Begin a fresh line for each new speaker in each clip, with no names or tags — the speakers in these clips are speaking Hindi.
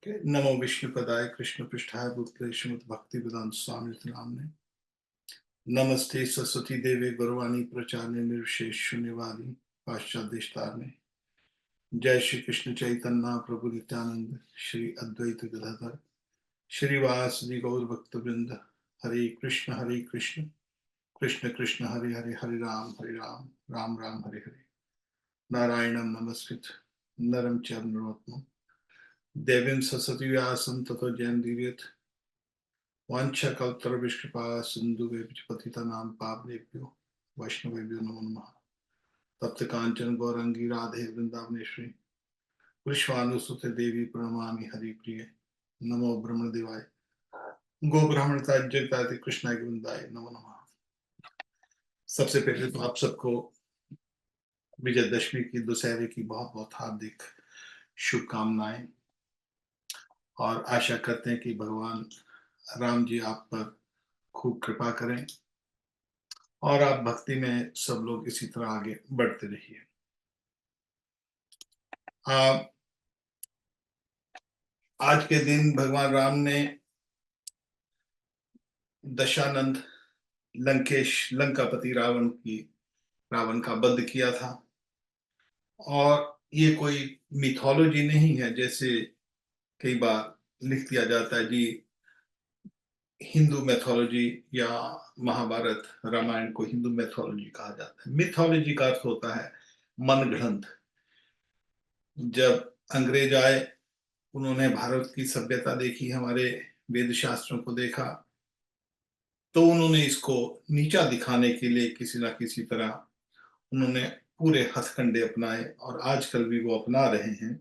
ओके। नमो विष्णुपदाय कृष्ण पृष्ठाय भूतले श्रीमद् भक्ति वेदांत स्वामी नामने। नमस्ते सरस्वती देवे गुरुवाणी प्रचारने निर्विशेष शून्यवादी पाश्चात देशतारने। जय श्री कृष्ण चैतन्य प्रभु नित्यानंद श्री अद्वैत गदाधर श्रीवासदि गौर भक्त वृंद। हरे कृष्ण कृष्ण कृष्ण हरे हरे हरे राम राम राम हरे हरे। नारायणं नमस्कृत नरं चैव नरोत्तमं देवीं सरस्वती व्यासं ततो जयन्तीर्यत्। वाञ्छाकल्पतरुभ्यश्कृपा सिन्धुभ्यश्च पतितानां पावनेभ्यो वैष्णवेभ्यो नमो नमः। तप्त कांचन गौरंगी राधे वृंदावनेश्वरी विश्वानुसुते देवी प्रणमामि हरिप्रिये। नमो ब्रह्मदेवाय गो ब्राह्मणता जगताति कृष्णाय गोविंदाय नमो नमः। सबसे पहले तो आप सबको विजयदशमी की दशहरे की बहुत बहुत हार्दिक शुभकामनाएं और आशा करते हैं कि भगवान राम जी आप पर खूब कृपा करें और आप भक्ति में सब लोग इसी तरह आगे बढ़ते रहिए। आज के दिन भगवान राम ने दशानंद लंकापति रावण का वध किया था। और ये कोई मिथोलॉजी नहीं है जैसे कई बार लिख दिया जाता है जी, हिंदू मैथोलॉजी या महाभारत रामायण को हिंदू मैथोलॉजी कहा जाता है। मिथोलॉजी का अर्थ होता है मनगढ़ंत। जब अंग्रेज आए, उन्होंने भारत की सभ्यता देखी, हमारे वेद शास्त्रों को देखा, तो उन्होंने इसको नीचा दिखाने के लिए किसी ना किसी तरह उन्होंने पूरे हथकंडे अपनाए और आजकल भी वो अपना रहे हैं।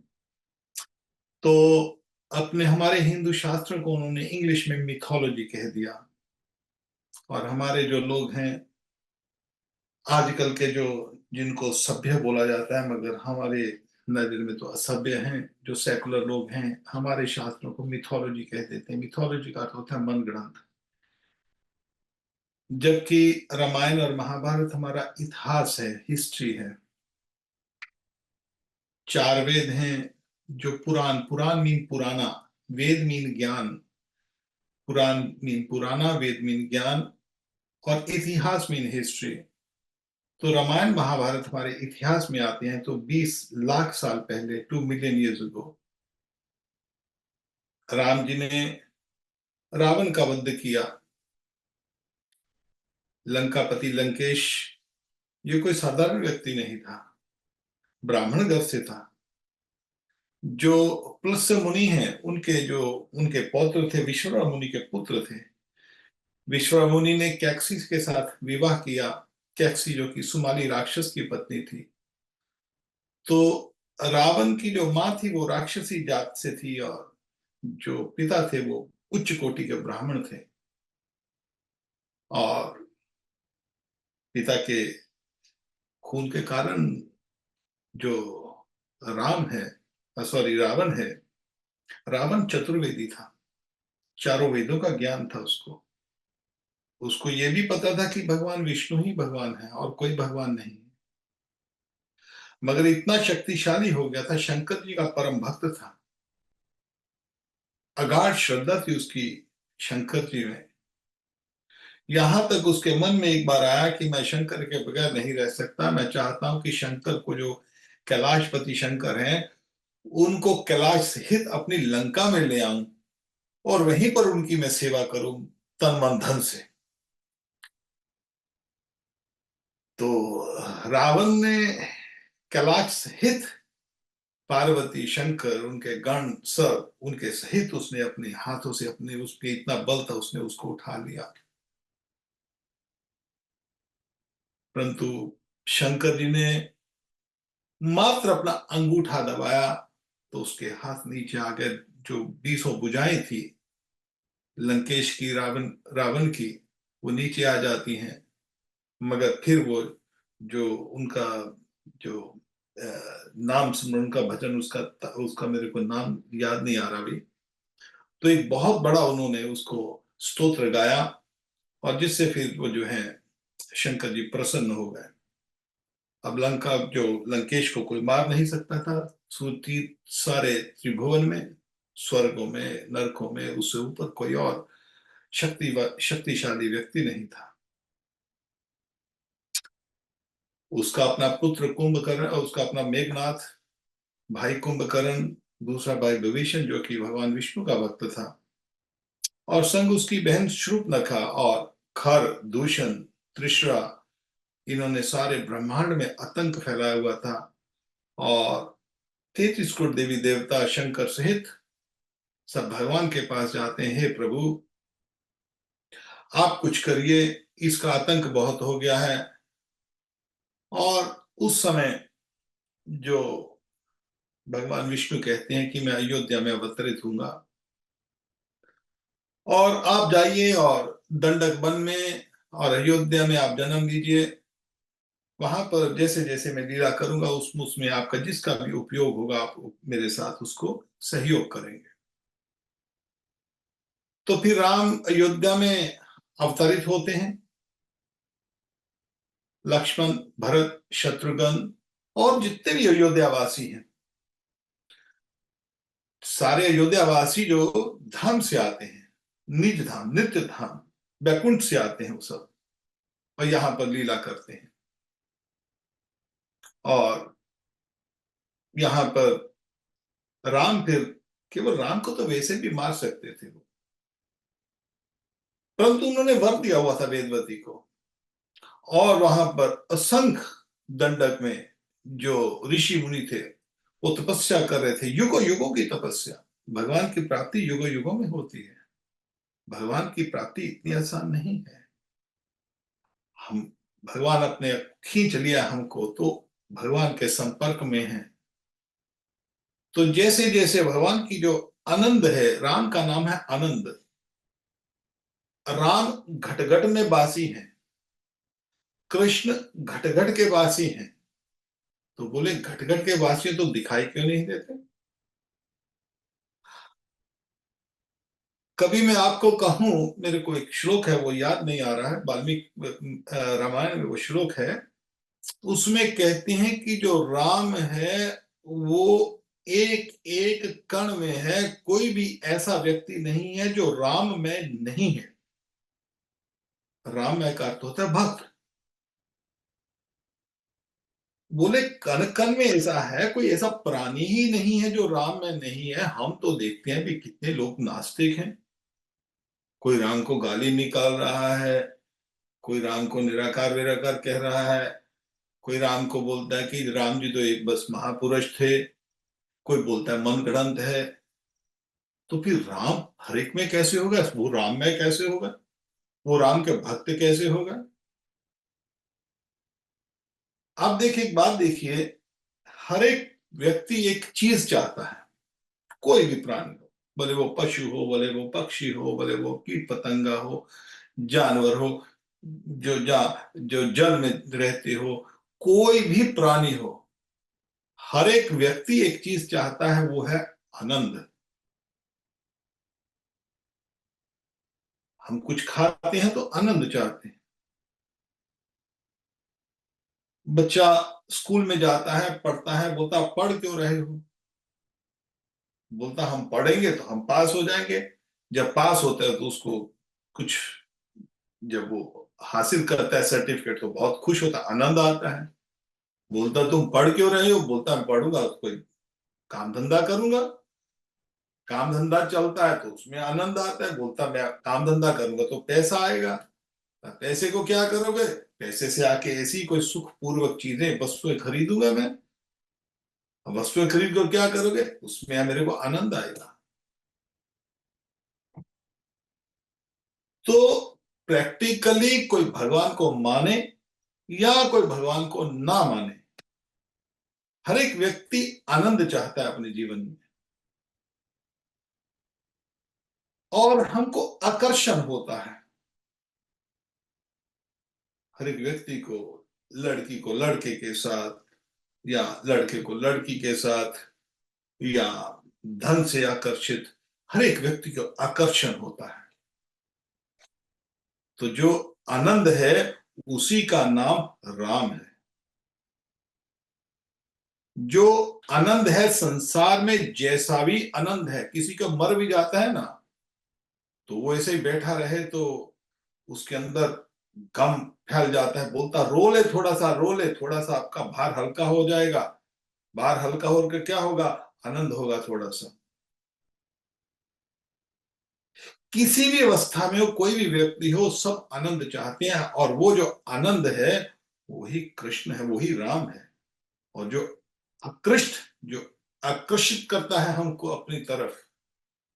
तो अपने हमारे हिंदू शास्त्रों को उन्होंने इंग्लिश में मिथोलॉजी कह दिया। और हमारे जो लोग हैं आजकल के, जो जिनको सभ्य बोला जाता है मगर हमारे नजर में तो असभ्य हैं, जो सेकुलर लोग हैं, हमारे शास्त्रों को मिथोलॉजी कह देते हैं। मिथोलॉजी का अर्थ होता है मनगढ़ंत। जबकि रामायण और महाभारत हमारा इतिहास है, हिस्ट्री है। चार वेद हैं जो पुराण मीन पुराना, वेद मीन ज्ञान, पुराण मीन पुराना, वेद मीन ज्ञान और इतिहास मीन हिस्ट्री। तो रामायण महाभारत हमारे इतिहास में आते हैं तो 20 लाख साल पहले, 2 million years ago, Ram ji ने रावण का वध किया। लंकापति लंकेश ये कोई साधारण व्यक्ति नहीं था, ब्राह्मण घर से था। जो प्लस मुनि हैं, उनके पौत्र थे, विश्ववा मुनि के पुत्र थे। विश्ववा मुनि ने कैक्सी के साथ विवाह किया। कैक्सी जो कि सुमाली राक्षस की पत्नी थी। तो रावण की जो मां थी वो राक्षसी जात से थी और जो पिता थे वो उच्च कोटि के ब्राह्मण थे। और पिता के खून के कारण जो राम है, सॉरी रावण है, रावण चतुर्वेदी था। चारों वेदों का ज्ञान था उसको। उसको ये भी पता था कि भगवान विष्णु ही भगवान है और कोई भगवान नहीं। मगर इतना शक्तिशाली हो गया था, शंकर जी का परम भक्त था, अगाध श्रद्धा थी उसकी शंकर जी में। यहां तक उसके मन में एक बार आया कि मैं शंकर के बगैर नहीं रह सकता। मैं चाहता हूं कि शंकर को, जो कैलाशपति शंकर हैं, उनको कैलाश सहित अपनी लंका में ले आऊं और वहीं पर उनकी मैं सेवा करूं तन मन धन से। तो रावण ने कैलाश सहित पार्वती, शंकर, उनके गण सब उनके सहित उसने अपने हाथों से, अपने उसके इतना बल था, उसने उसको उठा लिया। परंतु शंकर जी ने मात्र अपना अंगूठा दबाया तो उसके हाथ नीचे आ गए। जो 20 भुजाएं थी लंकेश की, रावण की, वो नीचे आ जाती हैं। मगर फिर वो जो उनका जो नाम स्मरण का भजन, उसका उसका मेरे को नाम याद नहीं आ रहा अभी। तो एक बहुत बड़ा उन्होंने उसको स्तोत्र गाया और जिससे फिर वो जो है शंकर जी प्रसन्न हो गए। अब लंकेश को कोई मार नहीं सकता था। सूती सारे त्रिभुवन में स्वर्गों में, नरकों में उससे ऊपर कोई और शक्तिशाली व्यक्ति नहीं था। उसका अपना पुत्र कुंभकर्ण और उसका अपना मेघनाथ, भाई कुंभकर्ण, दूसरा भाई विभीषण जो कि भगवान विष्णु का भक्त था, और संग उसकी बहन शूर्पणखा और खर, दूषण, त्रिशरा, इन्होंने सारे ब्रह्मांड में आतंक फैलाया हुआ था। और 33 करोड़ देवी देवता शंकर सहित सब भगवान के पास जाते हैं, हे प्रभु आप कुछ करिए, इसका आतंक बहुत हो गया है। और उस समय जो भगवान विष्णु कहते हैं कि मैं अयोध्या में अवतरित हूंगा और आप जाइए और दंडक वन में और अयोध्या में आप जन्म लीजिए, वहां पर जैसे जैसे मैं लीला करूंगा उसमें आपका जिसका भी उपयोग होगा आप मेरे साथ उसको सहयोग करेंगे। तो फिर राम अयोध्या में अवतरित होते हैं। लक्ष्मण, भरत, शत्रुघ्न और जितने भी अयोध्यावासी हैं, सारे अयोध्यावासी जो धाम से आते हैं, निज धाम, नित्य धाम, बैकुंठ से आते हैं वो सब, और यहां पर लीला करते हैं। और यहां पर राम फिर, केवल राम को तो वैसे भी मार सकते थे वो, परंतु उन्होंने वर दिया हुआ था वेदवती को। और वहां पर असंख्य दंडक में जो ऋषि मुनि थे वो तपस्या कर रहे थे, युगों युगों की तपस्या। भगवान की प्राप्ति युगों युगों में होती है, भगवान की प्राप्ति इतनी आसान नहीं है। हम, भगवान अपने खींच लिया हमको तो भगवान के संपर्क में हैं। तो जैसे जैसे भगवान की जो आनंद है, राम का नाम है आनंद, राम घटघट में वासी हैं, कृष्ण घटघट के वासी हैं। तो बोले घटघट के वासी तो दिखाई क्यों नहीं देते? कभी मैं आपको कहूं, मेरे को एक श्लोक है वो याद नहीं आ रहा है, वाल्मीकि रामायण में वो श्लोक है, उसमें कहते हैं कि जो राम है वो एक एक कण में है, कोई भी ऐसा व्यक्ति नहीं है जो राम में नहीं है। राम में का अर्थ होता है भक्त। बोले कण कण में ऐसा है, कोई ऐसा प्राणी ही नहीं है जो राम में नहीं है। हम तो देखते हैं भी कितने लोग नास्तिक हैं, कोई राम को गाली निकाल रहा है, कोई राम को निराकार विराकार कह रहा है, कोई राम को बोलता है कि राम जी तो एक बस महापुरुष थे, कोई बोलता है मन गढ़ंत है। तो फिर राम हर एक में कैसे होगा? वो राम में कैसे होगा? वो राम के भक्त कैसे होगा? आप देखिए, एक बात देखिए, हर एक व्यक्ति एक चीज चाहता है, कोई भी प्राणी हो, भले वो पशु हो, भले वो पक्षी हो, भले वो कीट पतंगा हो, जानवर हो, जो जल में रहते हो, कोई भी प्राणी हो, हर एक व्यक्ति एक चीज चाहता है, वो है आनंद। हम कुछ खाते हैं तो आनंद चाहते हैं। बच्चा स्कूल में जाता है, पढ़ता है, बोलता पढ़ क्यों रहे हो? बोलता हम पढ़ेंगे तो हम पास हो जाएंगे। जब पास होता है तो उसको कुछ, जब वो हासिल करता है सर्टिफिकेट तो बहुत खुश होता है, आनंद आता है। बोलता तुम पढ़ क्यों रहे हो? बोलता मैं पढ़ूंगा तो कोई काम धंधा करूंगा, काम धंधा चलता है तो उसमें आनंद आता है। बोलता मैं काम धंधा करूंगा तो पैसा आएगा, पैसे को क्या करोगे? पैसे से आके ऐसी कोई सुख पूर्वक चीजें, वस्तुएं खरीदूंगा मैं। अब वस्तुएं खरीद कर क्या करोगे? उसमें मेरे को आनंद आएगा। तो प्रैक्टिकली कोई भगवान को माने या कोई भगवान को ना माने, हर एक व्यक्ति आनंद चाहता है अपने जीवन में। और हमको आकर्षण होता है, हर एक व्यक्ति को, लड़की को लड़के के साथ, या लड़के को लड़की के साथ, या धन से आकर्षित, हर एक व्यक्ति को आकर्षण होता है। तो जो आनंद है उसी का नाम राम है। जो आनंद है संसार में, जैसा भी आनंद है, किसी को मर भी जाता है ना, तो वो ऐसे ही बैठा रहे तो उसके अंदर गम फैल जाता है, बोलता रो ले थोड़ा सा, रो ले थोड़ा सा, आपका भार हल्का हो जाएगा। भार हल्का होकर क्या होगा? आनंद होगा थोड़ा सा। किसी भी अवस्था में हो, कोई भी व्यक्ति हो, सब आनंद चाहते हैं, और वो जो आनंद है वही कृष्ण है, वही राम है। और जो आकृष्ट, जो आकर्षित करता है हमको अपनी तरफ,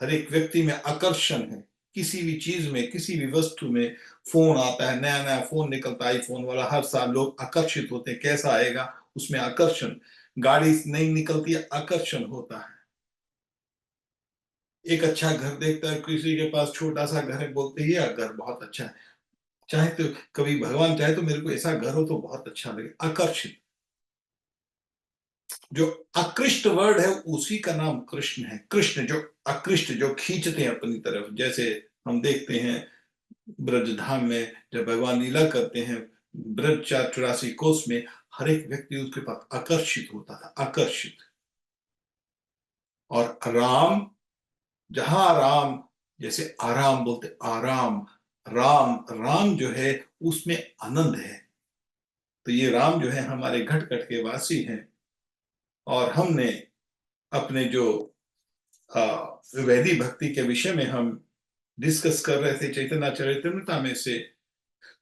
हर एक व्यक्ति में आकर्षण है। किसी भी चीज में, किसी भी वस्तु में, फोन आता है, नया नया फोन निकलता है, आईफोन वाला, हर साल लोग आकर्षित होते हैं, कैसा आएगा, उसमें आकर्षण। गाड़ी नई निकलती है, आकर्षण होता है। एक अच्छा घर देखता है, किसी के पास छोटा सा घर है, बोलते हैं ये घर बहुत अच्छा है। चाहे तो कभी भगवान चाहे तो मेरे को ऐसा घर हो तो बहुत अच्छा लगे, आकर्षित। जो आकृष्ट वर्ड है उसी का नाम कृष्ण है। कृष्ण जो आकृष्ट, जो खींचते हैं अपनी तरफ, जैसे हम देखते हैं ब्रज धाम में जब भगवान लीला करते हैं, ब्रज 484 कोस में, हर एक व्यक्ति उसके पास आकर्षित होता था, आकर्षित। और राम, जहां राम, जैसे आराम बोलते, आराम, राम, राम जो है उसमें आनंद है। तो ये राम जो है हमारे घट घट के वासी हैं। और हमने अपने जो वैदिक भक्ति के विषय में हम डिस्कस कर रहे थे चैतन्य चरितमृता में से,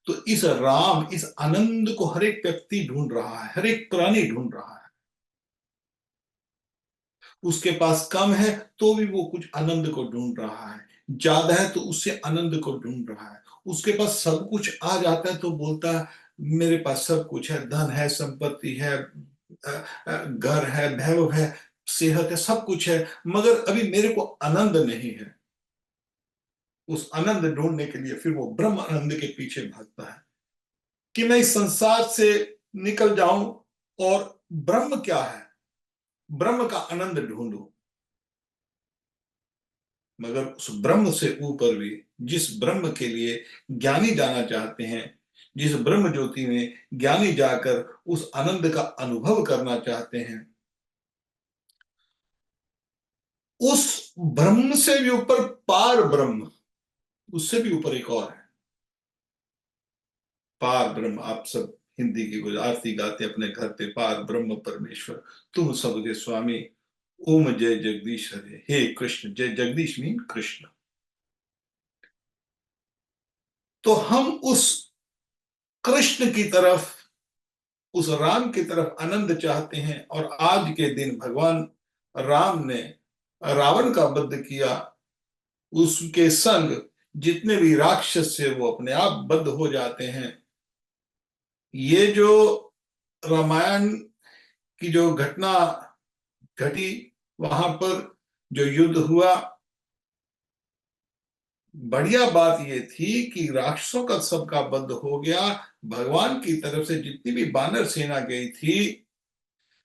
तो इस राम, इस आनंद को हर एक व्यक्ति ढूंढ रहा है, हर एक प्राणी ढूंढ रहा है। उसके पास कम है तो भी वो कुछ आनंद को ढूंढ रहा है, ज्यादा है तो उससे आनंद को ढूंढ रहा है। उसके पास सब कुछ आ जाता है तो बोलता है मेरे पास सब कुछ है, धन है, संपत्ति है, घर है, वैभव है, सेहत है, सब कुछ है, मगर अभी मेरे को आनंद नहीं है। उस आनंद ढूंढने के लिए फिर वो ब्रह्म आनंद के पीछे भागता है, कि मैं इस संसार से निकल जाऊं और ब्रह्म क्या है, ब्रह्म का आनंद ढूंढूं। मगर उस ब्रह्म से ऊपर भी, जिस ब्रह्म के लिए ज्ञानी जाना चाहते हैं, जिस ब्रह्म ज्योति में ज्ञानी जाकर उस आनंद का अनुभव करना चाहते हैं, उस ब्रह्म से भी ऊपर पार ब्रह्म, उससे भी ऊपर एक और है पार ब्रह्म। आप सब हिंदी की आरती गाते अपने घर पे, पार ब्रह्म परमेश्वर तुम सबके स्वामी, ओम जय जगदीश हरे, हे कृष्ण, जय जगदीश मीन कृष्ण। तो हम उस कृष्ण की तरफ, उस राम की तरफ आनंद चाहते हैं। और आज के दिन भगवान राम ने रावण का वध किया, उसके संग जितने भी राक्षस से वो अपने आप बद्ध हो जाते हैं। ये जो रामायण की जो घटना घटी, वहां पर जो युद्ध हुआ, बढ़िया बात ये थी कि राक्षसों का सबका वध हो गया। भगवान की तरफ से जितनी भी बानर सेना गई थी,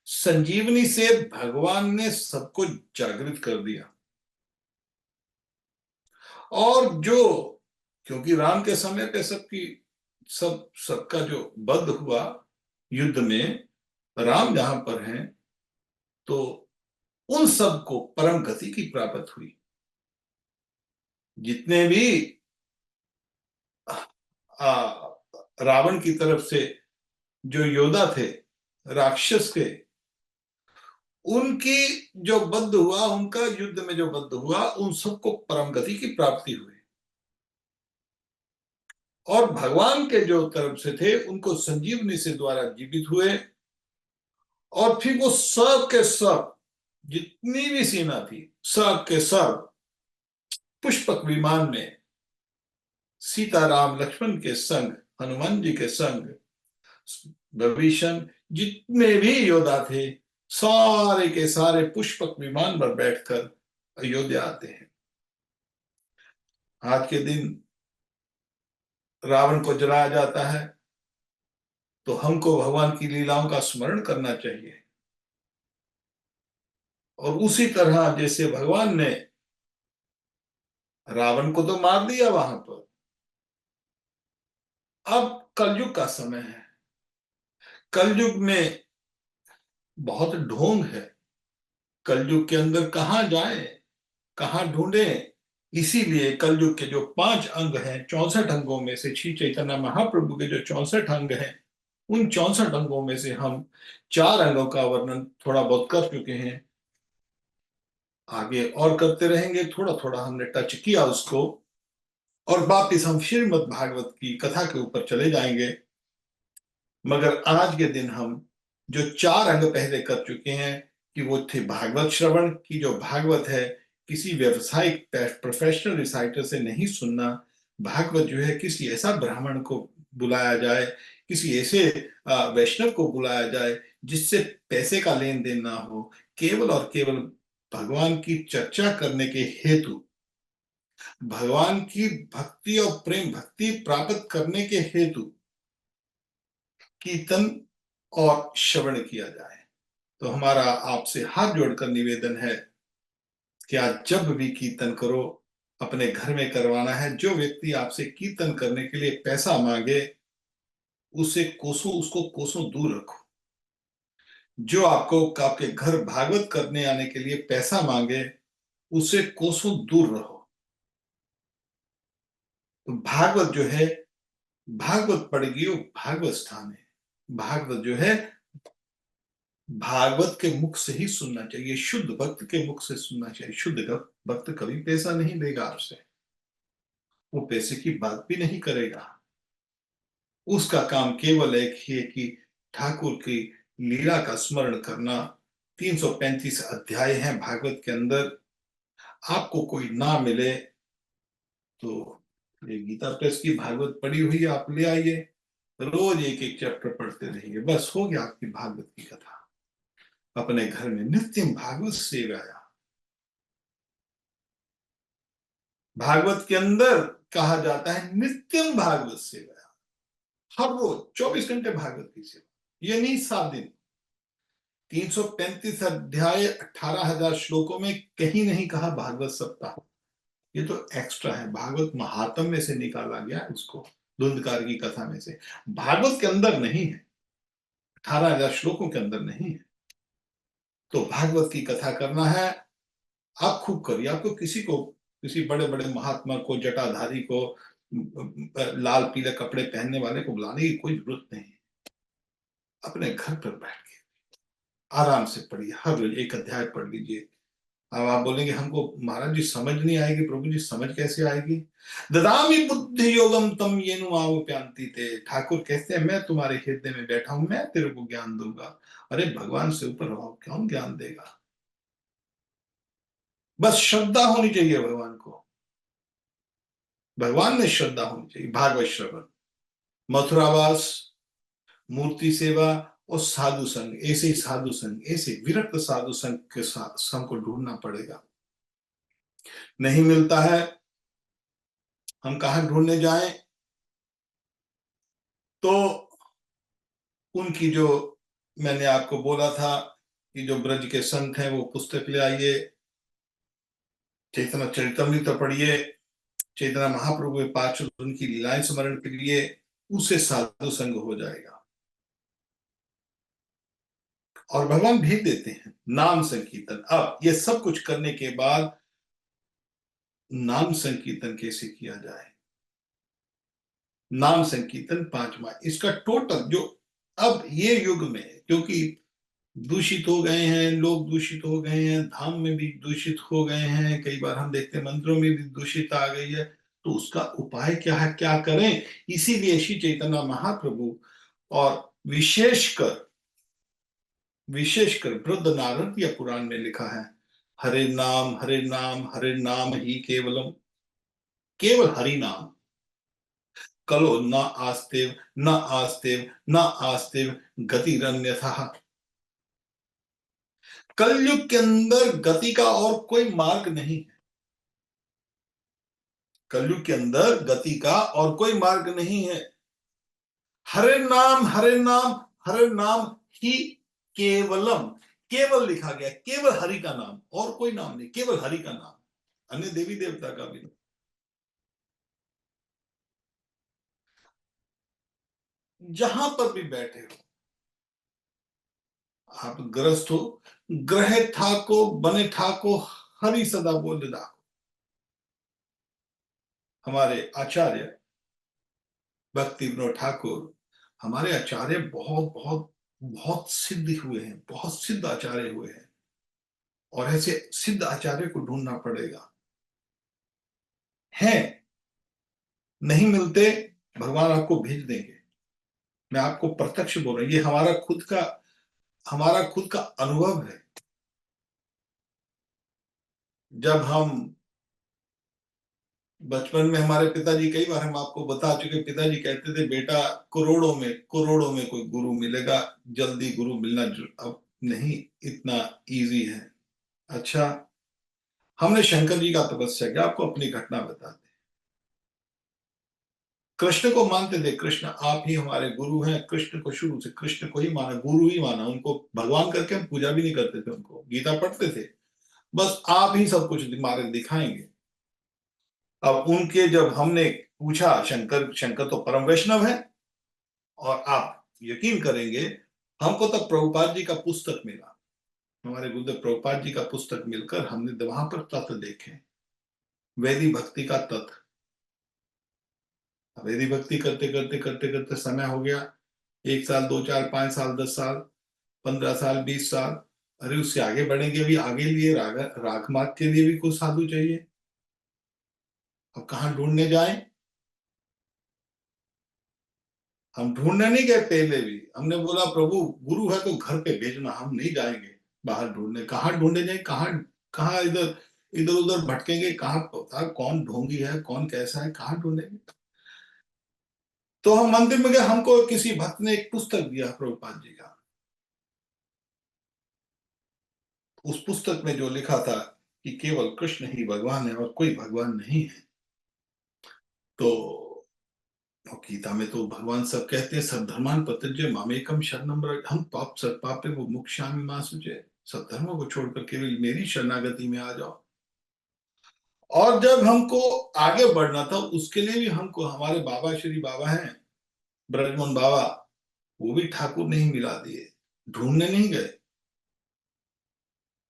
संजीवनी से भगवान ने सबको जागृत कर दिया। और जो, क्योंकि राम के समय पे सबकी, सबका जो वध हुआ युद्ध में, राम जहां पर हैं, तो उन सबको परम गति की प्राप्त हुई। जितने भी आ, रावण की तरफ से जो योद्धा थे, राक्षस के, उनकी जो वध हुआ, उनका युद्ध में जो वध हुआ, उन सबको परम गति की प्राप्ति हुई। और भगवान के जो तरफ से थे उनको संजीवनी से द्वारा जीवित हुए। और फिर वो सब के सब, जितनी भी सेना थी, सब के सब पुष्पक विमान में सीताराम लक्ष्मण के संग, हनुमान जी के संग, विभीषण, जितने भी योद्धा थे, सारे के सारे पुष्पक विमान पर बैठकर अयोध्या आते हैं। आज के दिन रावण को जलाया जाता है, तो हमको भगवान की लीलाओं का स्मरण करना चाहिए। और उसी तरह जैसे भगवान ने रावण को तो मार दिया वहां पर, अब कलयुग का समय है। कलयुग में बहुत ढोंग है। कलयुग के अंदर कहाँ जाए, कहाँ ढूंढे। इसीलिए कलयुग के जो 5 अंग हैं, 64 अंगों में से श्री चैतन्य महाप्रभु के जो 64 अंग हैं, उन 64 अंगों में से हम 4 अंगों का वर्णन थोड़ा बहुत कर चुके हैं। आगे और करते रहेंगे, थोड़ा थोड़ा हमने टच किया उसको, और वापिस हम श्रीमद् भागवत की कथा के ऊपर चले जाएंगे। मगर आज के दिन हम जो 4 अंग पहले कर चुके हैं, कि वो थे भागवत श्रवण की, जो भागवत है किसी व्यवसायिक प्रोफेशनल रिसाइटर से नहीं सुनना। भागवत जो है किसी ऐसा ब्राह्मण को बुलाया जाए, किसी ऐसे वैष्णव को बुलाया जाए जिससे पैसे का लेन देन ना हो, केवल और केवल भगवान की चर्चा करने के हेतु, भगवान की भक्ति और प्रेम भक्ति प्राप्त करने के हेतु कीर्तन और श्रवण किया जाए। तो हमारा आपसे हाथ जोड़कर निवेदन है कि आज जब भी कीर्तन करो, अपने घर में करवाना है। जो व्यक्ति आपसे कीर्तन करने के लिए पैसा मांगे, उसको कोसों दूर रखो। जो आपको आपके घर भागवत करने आने के लिए पैसा मांगे, उससे कोसों दूर रहो। तो भागवत जो है, भागवत पढ़ेगी वो भागवत स्थान है। भागवत जो है भागवत के मुख से ही सुनना चाहिए, शुद्ध भक्त के मुख से सुनना चाहिए। शुद्ध भक्त कभी पैसा नहीं लेगा आपसे, वो पैसे की बात भी नहीं करेगा। उसका काम केवल एक ही है कि ठाकुर की लीला का स्मरण करना। 335 अध्याय हैं भागवत के अंदर। आपको कोई ना मिले तो ये गीता प्रेस की भागवत पड़ी हुई है, आप ले आइए, रोज एक एक चैप्टर पढ़ते रहिए, बस हो गया आपकी भागवत की कथा। अपने घर में नित्यम भागवत सेवाया। भागवत के अंदर कहा जाता है नित्यम भागवत सेवाया। हर रोज 24 घंटे भागवत की सेवा, ये नहीं 7 दिन। 335 अध्याय 18,000 श्लोकों में कहीं नहीं कहा भागवत सप्ताह। ये तो एक्स्ट्रा है, भागवत महात्म में से निकाला गया है उसको, धुंधकार की कथा में से। भागवत के अंदर नहीं है, 18,000 श्लोकों के अंदर नहीं है। तो भागवत की कथा करना है, आप खूब करिए। आपको किसी बड़े बड़े महात्मा को, जटाधारी को, लाल पीले कपड़े पहनने वाले को बुलाने की कोई जरूरत नहीं है। अपने घर पर बैठ के आराम से पढ़िए, हर रोज एक अध्याय पढ़ लीजिए। अब आप बोलेंगे हमको महाराज जी समझ नहीं आएगी। प्रभु जी समझ कैसे आएगी? ददामि बुद्धि योगम तम येनु आवप्यांति ते। ठाकुर कहते हैं मैं तुम्हारे हृदय में बैठा हूं, मैं तेरे को ज्ञान दूंगा। अरे भगवान से ऊपर हो, कौन ज्ञान देगा? बस श्रद्धा होनी चाहिए भगवान को, भगवान में श्रद्धा होनी चाहिए। भागवत श्रवण, मथुरावास, मूर्ति सेवा और साधु संग। ऐसे ही साधु संग, ऐसे विरक्त साधु संग के साथ संग को ढूंढना पड़ेगा। नहीं मिलता है, हम कहां ढूंढने जाएं? तो उनकी जो मैंने आपको बोला था कि जो ब्रज के संत हैं वो पुस्तक ले आइए, चैतन्य चरितमृत पढ़िए, चैतन्य महाप्रभु के पार्षद उनकी लीलाएं स्मरण के लिए, उससे साधु संग हो जाएगा। और भगवान भेज देते हैं नाम संकीर्तन। अब ये सब कुछ करने के बाद नाम संकीर्तन कैसे किया जाए? नाम संकीर्तन 5वां, इसका टोटल जो अब ये युग में, क्योंकि दूषित हो गए हैं लोग, दूषित हो गए हैं, धाम में भी दूषित हो गए हैं, कई बार हम देखते हैं मंदिरों में भी दूषित आ गई है। तो उसका उपाय क्या है, क्या करें? इसीलिए श्री चैतन्य महाप्रभु और विशेषकर वृद्ध नारद या पुराण में लिखा है, हरे नाम हरे नाम हरे नाम ही केवलम। केवल हरि नाम। कलो न आस्तेव न आस्तेव न आस्तेव गतिरन्यथा। कलयुग के अंदर गति का और कोई मार्ग नहीं है। कलयुग के अंदर गति का और कोई मार्ग नहीं है। हरे नाम हरे नाम हरे नाम ही केवलम। केवल लिखा गया, केवल हरि का नाम, और कोई नाम नहीं, केवल हरि का नाम, अन्य देवी देवता का भी नहीं। जहां पर भी बैठे हो, आप ग्रस्त हो, ग्रह ठाको बने ठाको हरि सदा बोल दाको। हमारे आचार्य भक्ति विनोद ठाकुर, हमारे आचार्य बहुत बहुत बहुत सिद्ध हुए हैं, बहुत सिद्ध आचार्य हुए हैं, और ऐसे सिद्ध आचार्य को ढूंढना पड़ेगा। हैं, नहीं मिलते, भगवान आपको भेज देंगे। मैं आपको प्रत्यक्ष बोल रहा हूं, ये हमारा खुद का अनुभव है। जब हम बचपन में, हमारे पिताजी, कई बार हम आपको बता चुके, पिताजी कहते थे बेटा करोड़ों में कोई गुरु मिलेगा, जल्दी गुरु मिलना अब नहीं इतना इजी है। अच्छा, हमने शंकर जी का तपस्या किया, आपको अपनी घटना बताते। कृष्ण को मानते थे, कृष्ण आप ही हमारे गुरु हैं, कृष्ण को शुरू से कृष्ण को ही माना, गुरु ही माना, उनको भगवान करके हम पूजा भी नहीं करते थे, उनको गीता पढ़ते थे, बस आप ही सब कुछ हमारे दिखाएंगे। अब उनके जब हमने पूछा, शंकर शंकर तो परम वैष्णव है, और आप यकीन करेंगे, हमको तब प्रभुपाद जी का पुस्तक मिला, हमारे गुरुदेव प्रभुपाद जी का पुस्तक मिलकर हमने वहां पर तत्व देखे, वैदिक भक्ति का तत्व। वैदिक भक्ति करते करते करते करते समय हो गया, 1 साल, 2, 4, 5 साल, 10 साल, 15 साल, 20 साल। अरे उससे आगे बढ़ेंगे, भी आगे लिए राग मार्ग के लिए भी कुछ साधु चाहिए। अब कहाँ ढूंढने जाए? हम ढूंढने नहीं गए, पहले भी हमने बोला प्रभु गुरु है तो घर पे भेजना, हम नहीं जाएंगे बाहर ढूंढने। कहाँ ढूंढने जाए, कहाँ कहाँ इधर इधर उधर भटकेंगे, कहाँ पता कौन ढोंगी है, कौन कैसा है, कहाँ ढूंढेंगे। तो हम मंदिर में गए, हमको किसी भक्त ने एक पुस्तक दिया प्रभुपाद जी का। उस पुस्तक में जो लिखा था कि केवल कृष्ण ही भगवान है और कोई भगवान नहीं है। तो गीता में तो भगवान सब कहते हैं, सब धर्मान प्रत्यज्य मामेकम शरणम व्रज, हम पाप सब पापे वो मोक्षामि मां शुचे, सब धर्मों को छोड़कर केवल मेरी शरणागति में आ जाओ। और जब हमको आगे बढ़ना था, उसके लिए भी हमको हमारे बाबा श्री बाबा हैं, ब्रजमोहन बाबा, वो भी ठाकुर नहीं मिला दिए, ढूंढने नहीं गए।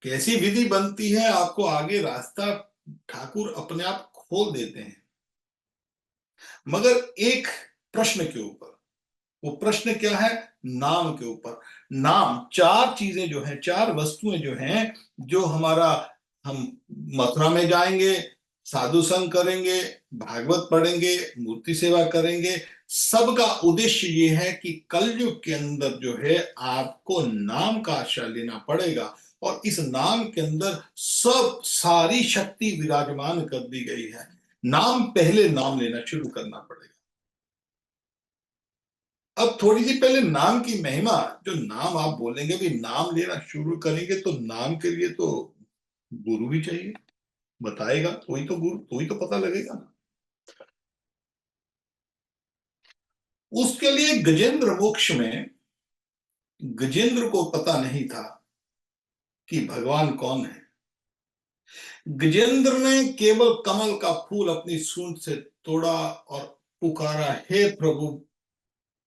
कैसी विधि बनती है, आपको आगे रास्ता ठाकुर अपने आप खोल देते हैं, मगर एक प्रश्न के ऊपर। वो प्रश्न क्या है? नाम के ऊपर। नाम, चार चीजें जो हैं, चार वस्तुएं जो हैं, जो हमारा, हम मथुरा में जाएंगे, साधु संग करेंगे, भागवत पढ़ेंगे, मूर्ति सेवा करेंगे, सबका उद्देश्य ये है कि कलयुग के अंदर जो है आपको नाम का आश्रय लेना पड़ेगा, और इस नाम के अंदर सब सारी शक्ति विराजमान कर दी गई है। नाम, पहले नाम लेना शुरू करना पड़ेगा। अब थोड़ी सी पहले नाम की महिमा, जो नाम आप बोलेंगे भी, नाम लेना शुरू करेंगे, तो नाम के लिए तो गुरु भी चाहिए, बताएगा तो ही तो गुरु, तो ही तो पता लगेगा ना। उसके लिए गजेंद्र मोक्ष में गजेंद्र को पता नहीं था कि भगवान कौन है। गजेंद्र ने केवल कमल का फूल अपनी सूंड से तोड़ा और पुकारा, हे प्रभु,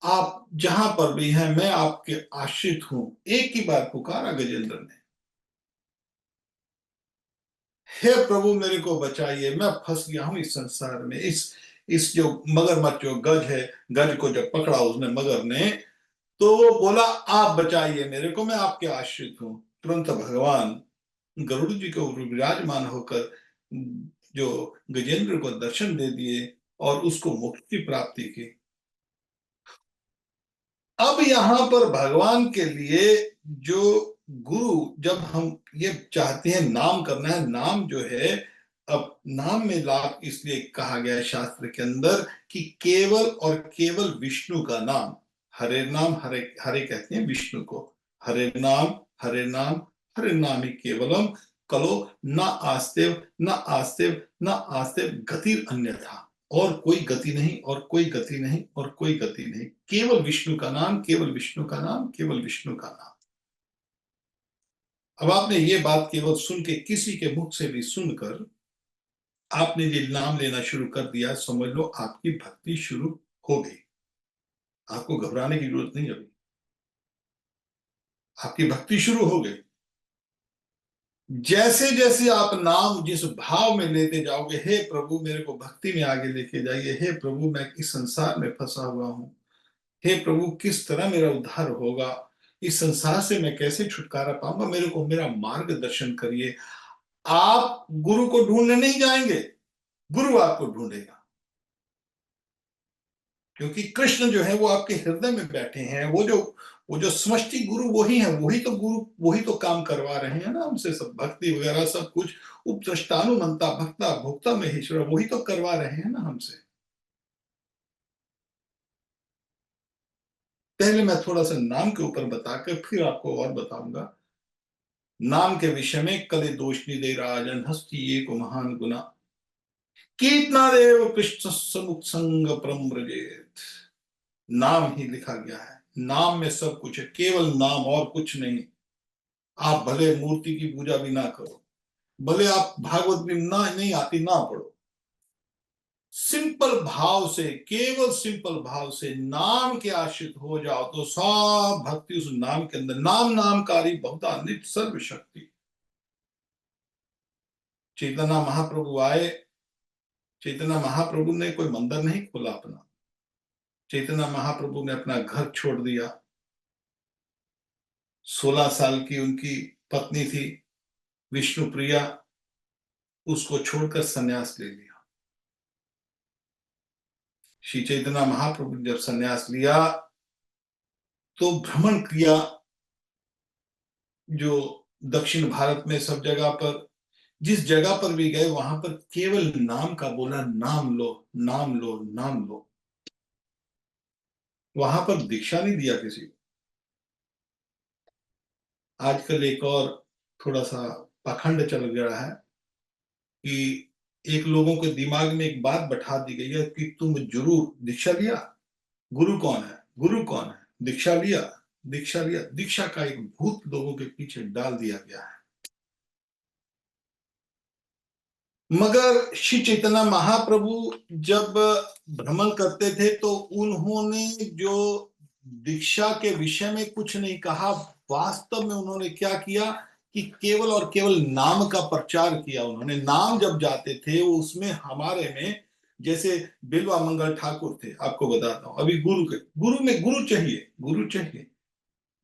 आप जहां पर भी हैं, मैं आपके आश्रित हूं। एक ही बार पुकारा गजेंद्र ने, हे प्रभु मेरे को बचाइए, मैं फंस गया हूं इस संसार में। इस जो मगरमच्छ, जो गज है, गज को जब पकड़ा उसने, मगर ने, तो वो बोला आप बचाइए मेरे को, मैं आपके आश्रित हूं। तुरंत भगवान गरुड़ जी के ऊपर विराजमान होकर जो गजेंद्र को दर्शन दे दिए और उसको मुक्ति प्राप्ति की। अब यहां पर भगवान के लिए जो गुरु, जब हम ये चाहते हैं नाम करना है, नाम जो है, अब नाम में लाभ इसलिए कहा गया है शास्त्र के अंदर कि केवल और केवल विष्णु का नाम। हरे नाम, हरे हरे कहते हैं विष्णु को, हरे नाम, हरे नाम, हरे नाम ही केवलम, कलो न आस्तेव, न आस्तेव, न आस्तेव गतिर अन्यथा। और कोई गति नहीं, और कोई गति नहीं, और कोई गति नहीं, केवल विष्णु का नाम, केवल विष्णु का नाम, केवल विष्णु का नाम। अब आपने ये बात केवल सुन के, किसी के मुख से भी सुनकर आपने ये नाम लेना शुरू कर दिया, समझ लो आपकी भक्ति शुरू हो गई। आपको घबराने की जरूरत नहीं। अभी आपकी भक्ति शुरू हो गई। जैसे जैसे आप नाम जिस भाव में लेते जाओगे, हे प्रभु मेरे को भक्ति में आगे लेके जाइए, हे प्रभु मैं इस संसार में फंसा हुआ हूं, हे प्रभु किस तरह मेरा उद्धार होगा, इस संसार से मैं कैसे छुटकारा पाऊंगा, मेरे को मेरा मार्गदर्शन करिए। आप गुरु को ढूंढने नहीं जाएंगे, गुरु आपको ढूंढेगा। क्योंकि कृष्ण जो है वो आपके हृदय में बैठे हैं। वो जो समष्टि गुरु वही है, वही तो गुरु, वही तो काम करवा रहे हैं ना हमसे, सब भक्ति वगैरह सब कुछ। उपद्रष्टानुमंता भक्ता भोक्ता महेश्वर, वही तो करवा रहे हैं ना हमसे। पहले मैं थोड़ा सा नाम के ऊपर बताकर फिर आपको और बताऊंगा। नाम के विषय में, कले दोष निदे राजन हस्ती एक महान गुना, कीर्तनादेव कृष्ण समुख संग परम ब्रजेत। नाम ही लिखा गया है, नाम में सब कुछ है, केवल नाम और कुछ नहीं। आप भले मूर्ति की पूजा भी ना करो, भले आप भागवत भी ना नहीं आती ना पढ़ो, सिंपल भाव से, केवल सिंपल भाव से नाम के आश्रित हो जाओ तो सब भक्ति उस नाम के अंदर। नाम नामकारी बहुता नित्य सर्व शक्ति। चैतन्य महाप्रभु आए, चैतन्य महाप्रभु ने कोई मंदिर नहीं खोला अपना, चैतन्य महाप्रभु ने अपना घर छोड़ दिया। 16 साल की उनकी पत्नी थी विष्णु प्रिया, उसको छोड़कर सन्यास ले लिया। श्री चैतन्य महाप्रभु ने जब सन्यास लिया तो भ्रमण किया, जो दक्षिण भारत में सब जगह पर, जिस जगह पर भी गए वहां पर केवल नाम का बोला, नाम लो नाम लो नाम लो। वहां पर दीक्षा नहीं दिया किसी को। आजकल एक और थोड़ा सा पाखंड चल गया है कि एक लोगों के दिमाग में एक बात बैठा दी गई है कि तुम जरूर दीक्षा लिया, गुरु कौन है, गुरु कौन है, दीक्षा लिया, दीक्षा लिया। दीक्षा का एक भूत लोगों के पीछे डाल दिया गया है। मगर श्री चैतन्य महाप्रभु जब भ्रमण करते थे तो उन्होंने जो दीक्षा के विषय में कुछ नहीं कहा, वास्तव में उन्होंने क्या किया कि केवल और केवल नाम का प्रचार किया। उन्होंने नाम जब जाते थे वो उसमें हमारे में, जैसे बिल्वा मंगल ठाकुर थे, आपको बताता हूं, अभी गुरु के, गुरु में गुरु चाहिए, गुरु चाहिए,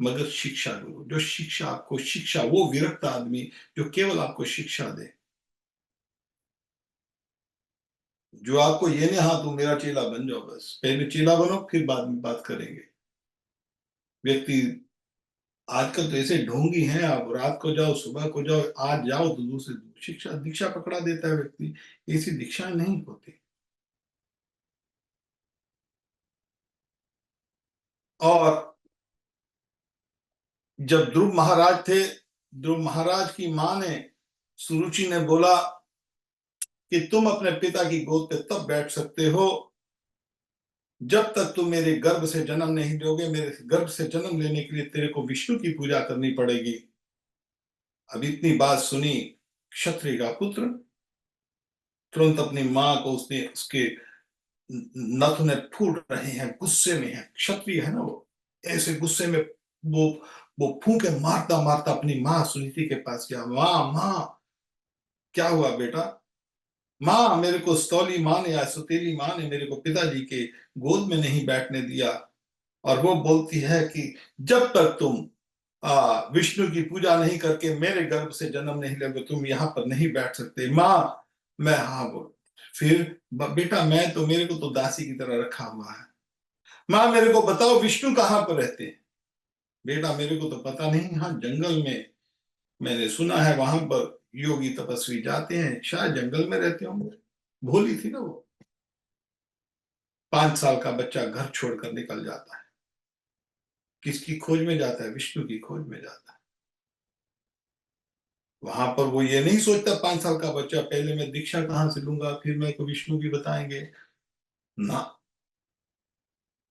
मगर शिक्षा गुरु, जो शिक्षा आपको, शिक्षा, वो विरक्त आदमी जो केवल आपको शिक्षा दे, जो आपको ये नहीं, हाँ तुम मेरा चेला बन जाओ, बस पहले चेला बनो फिर बाद में बात करेंगे। व्यक्ति आजकल तो ऐसे ढोंगी हैं, आप रात को जाओ सुबह को जाओ, आज जाओ तो दूसरे शिक्षा दीक्षा पकड़ा देता है व्यक्ति। ऐसी दीक्षा नहीं होती। और जब ध्रुव महाराज थे, ध्रुव महाराज की मां ने, सुरुचि ने बोला कि तुम अपने पिता की गोद पे तब बैठ सकते हो जब तक तुम मेरे गर्भ से जन्म नहीं दोगे। मेरे गर्भ से जन्म लेने के लिए तेरे को विष्णु की पूजा करनी पड़ेगी। अब इतनी बात सुनी क्षत्रिय का पुत्र, तुरंत अपनी मां को, उसने, उसके नथुने फूट रहे हैं, गुस्से में है, क्षत्रिय है ना वो, ऐसे गुस्से में वो वो फूंके मारता मारता अपनी मां सुनीति के पास गया। मां, मां, क्या हुआ बेटा? मां, मेरे को स्तौली मां ने या सुतीली मां ने मेरे को पिताजी के गोद में नहीं बैठने दिया, और वो बोलती है कि जब तक तुम विष्णु की पूजा नहीं करके मेरे गर्भ से जन्म नहीं लोगे तुम यहाँ पर नहीं बैठ सकते। माँ, मैं, हाँ बोल, फिर बेटा मैं तो, मेरे को तो दासी की तरह रखा हुआ है। माँ मेरे को बताओ विष्णु कहाँ पर रहते हैं? बेटा मेरे को तो पता नहीं, हाँ जंगल में मैंने सुना है वहां पर योगी तपस्वी जाते हैं, शायद जंगल में रहते होंगे। भोली थी ना वो। 5 साल का बच्चा घर छोड़कर निकल जाता है, किसकी खोज में जाता है? विष्णु की खोज में जाता है। वहां पर वो ये नहीं सोचता 5 साल का बच्चा पहले मैं दीक्षा कहां से लूंगा, फिर मेरे को विष्णु भी बताएंगे ना,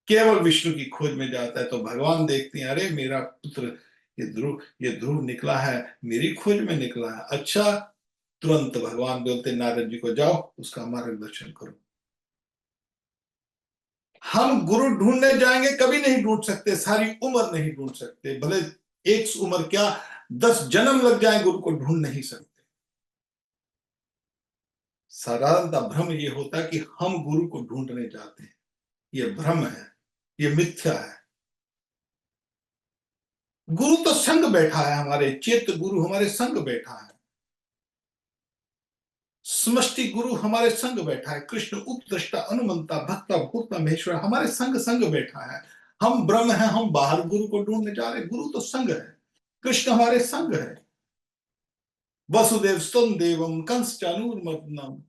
केवल विष्णु की खोज में जाता है। तो भगवान देखते हैं, अरे मेरा पुत्र ये ध्रुव निकला है, मेरी खोज में निकला है, अच्छा। तुरंत भगवान बोलते नारद जी को, जाओ उसका मार्गदर्शन करो। हम गुरु ढूंढने जाएंगे कभी नहीं ढूंढ सकते, सारी उम्र नहीं ढूंढ सकते, भले एक उम्र क्या, 10 जन्म लग जाए गुरु को ढूंढ नहीं सकते। साधारणतः भ्रम ये होता है कि हम गुरु को ढूंढने जाते हैं, ये भ्रम है, ये मिथ्या है। गुरु तो संग बैठा है, हमारे चेत गुरु हमारे संग बैठा है, समष्टि गुरु हमारे संग बैठा है, कृष्ण उपदृष्टा अनुमंता भक्ता भूता महेश्वर हमारे संग संग बैठा है। हम ब्रह्म हैं, हम बाहर गुरु को ढूंढने जा रहे हैं। गुरु तो संग है, कृष्ण हमारे संग है। वसुदेव स्तम देवम कंस चानूरमर्दनम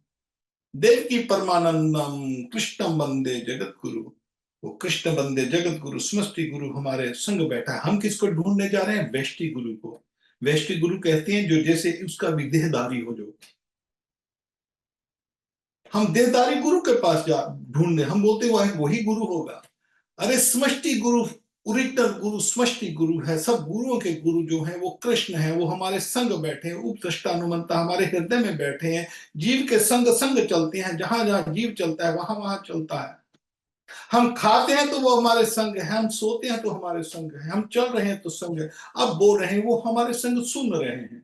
देवकी परमानंदम कृष्णम वंदे जगत गुरु। वो कृष्ण वंदे जगत गुरु समष्टि गुरु हमारे संग बैठा है। हम किसको ढूंढने जा रहे हैं? वेष्टि गुरु को। वेष्टि गुरु कहते हैं जो जैसे उसका भी देहदारी हो, जो हम देहदारी गुरु के पास जा ढूंढने, हम बोलते वही गुरु होगा। अरे समष्टि गुरु, ओरिजिनल गुरु समष्टि गुरु है। सब गुरुओं के गुरु जो हैं वो कृष्ण है, वो हमारे संग बैठे हैं, उपदृष्टानुमंता हमारे हृदय में बैठे हैं, जीव के संग संग चलते हैं, जहां जहां जीव चलता है वहां वहां चलता है। हम खाते हैं तो वो हमारे संग है, हम सोते हैं तो हमारे संग है, हम चल रहे हैं तो संग है, अब बोल रहे हैं वो हमारे संग सुन रहे हैं।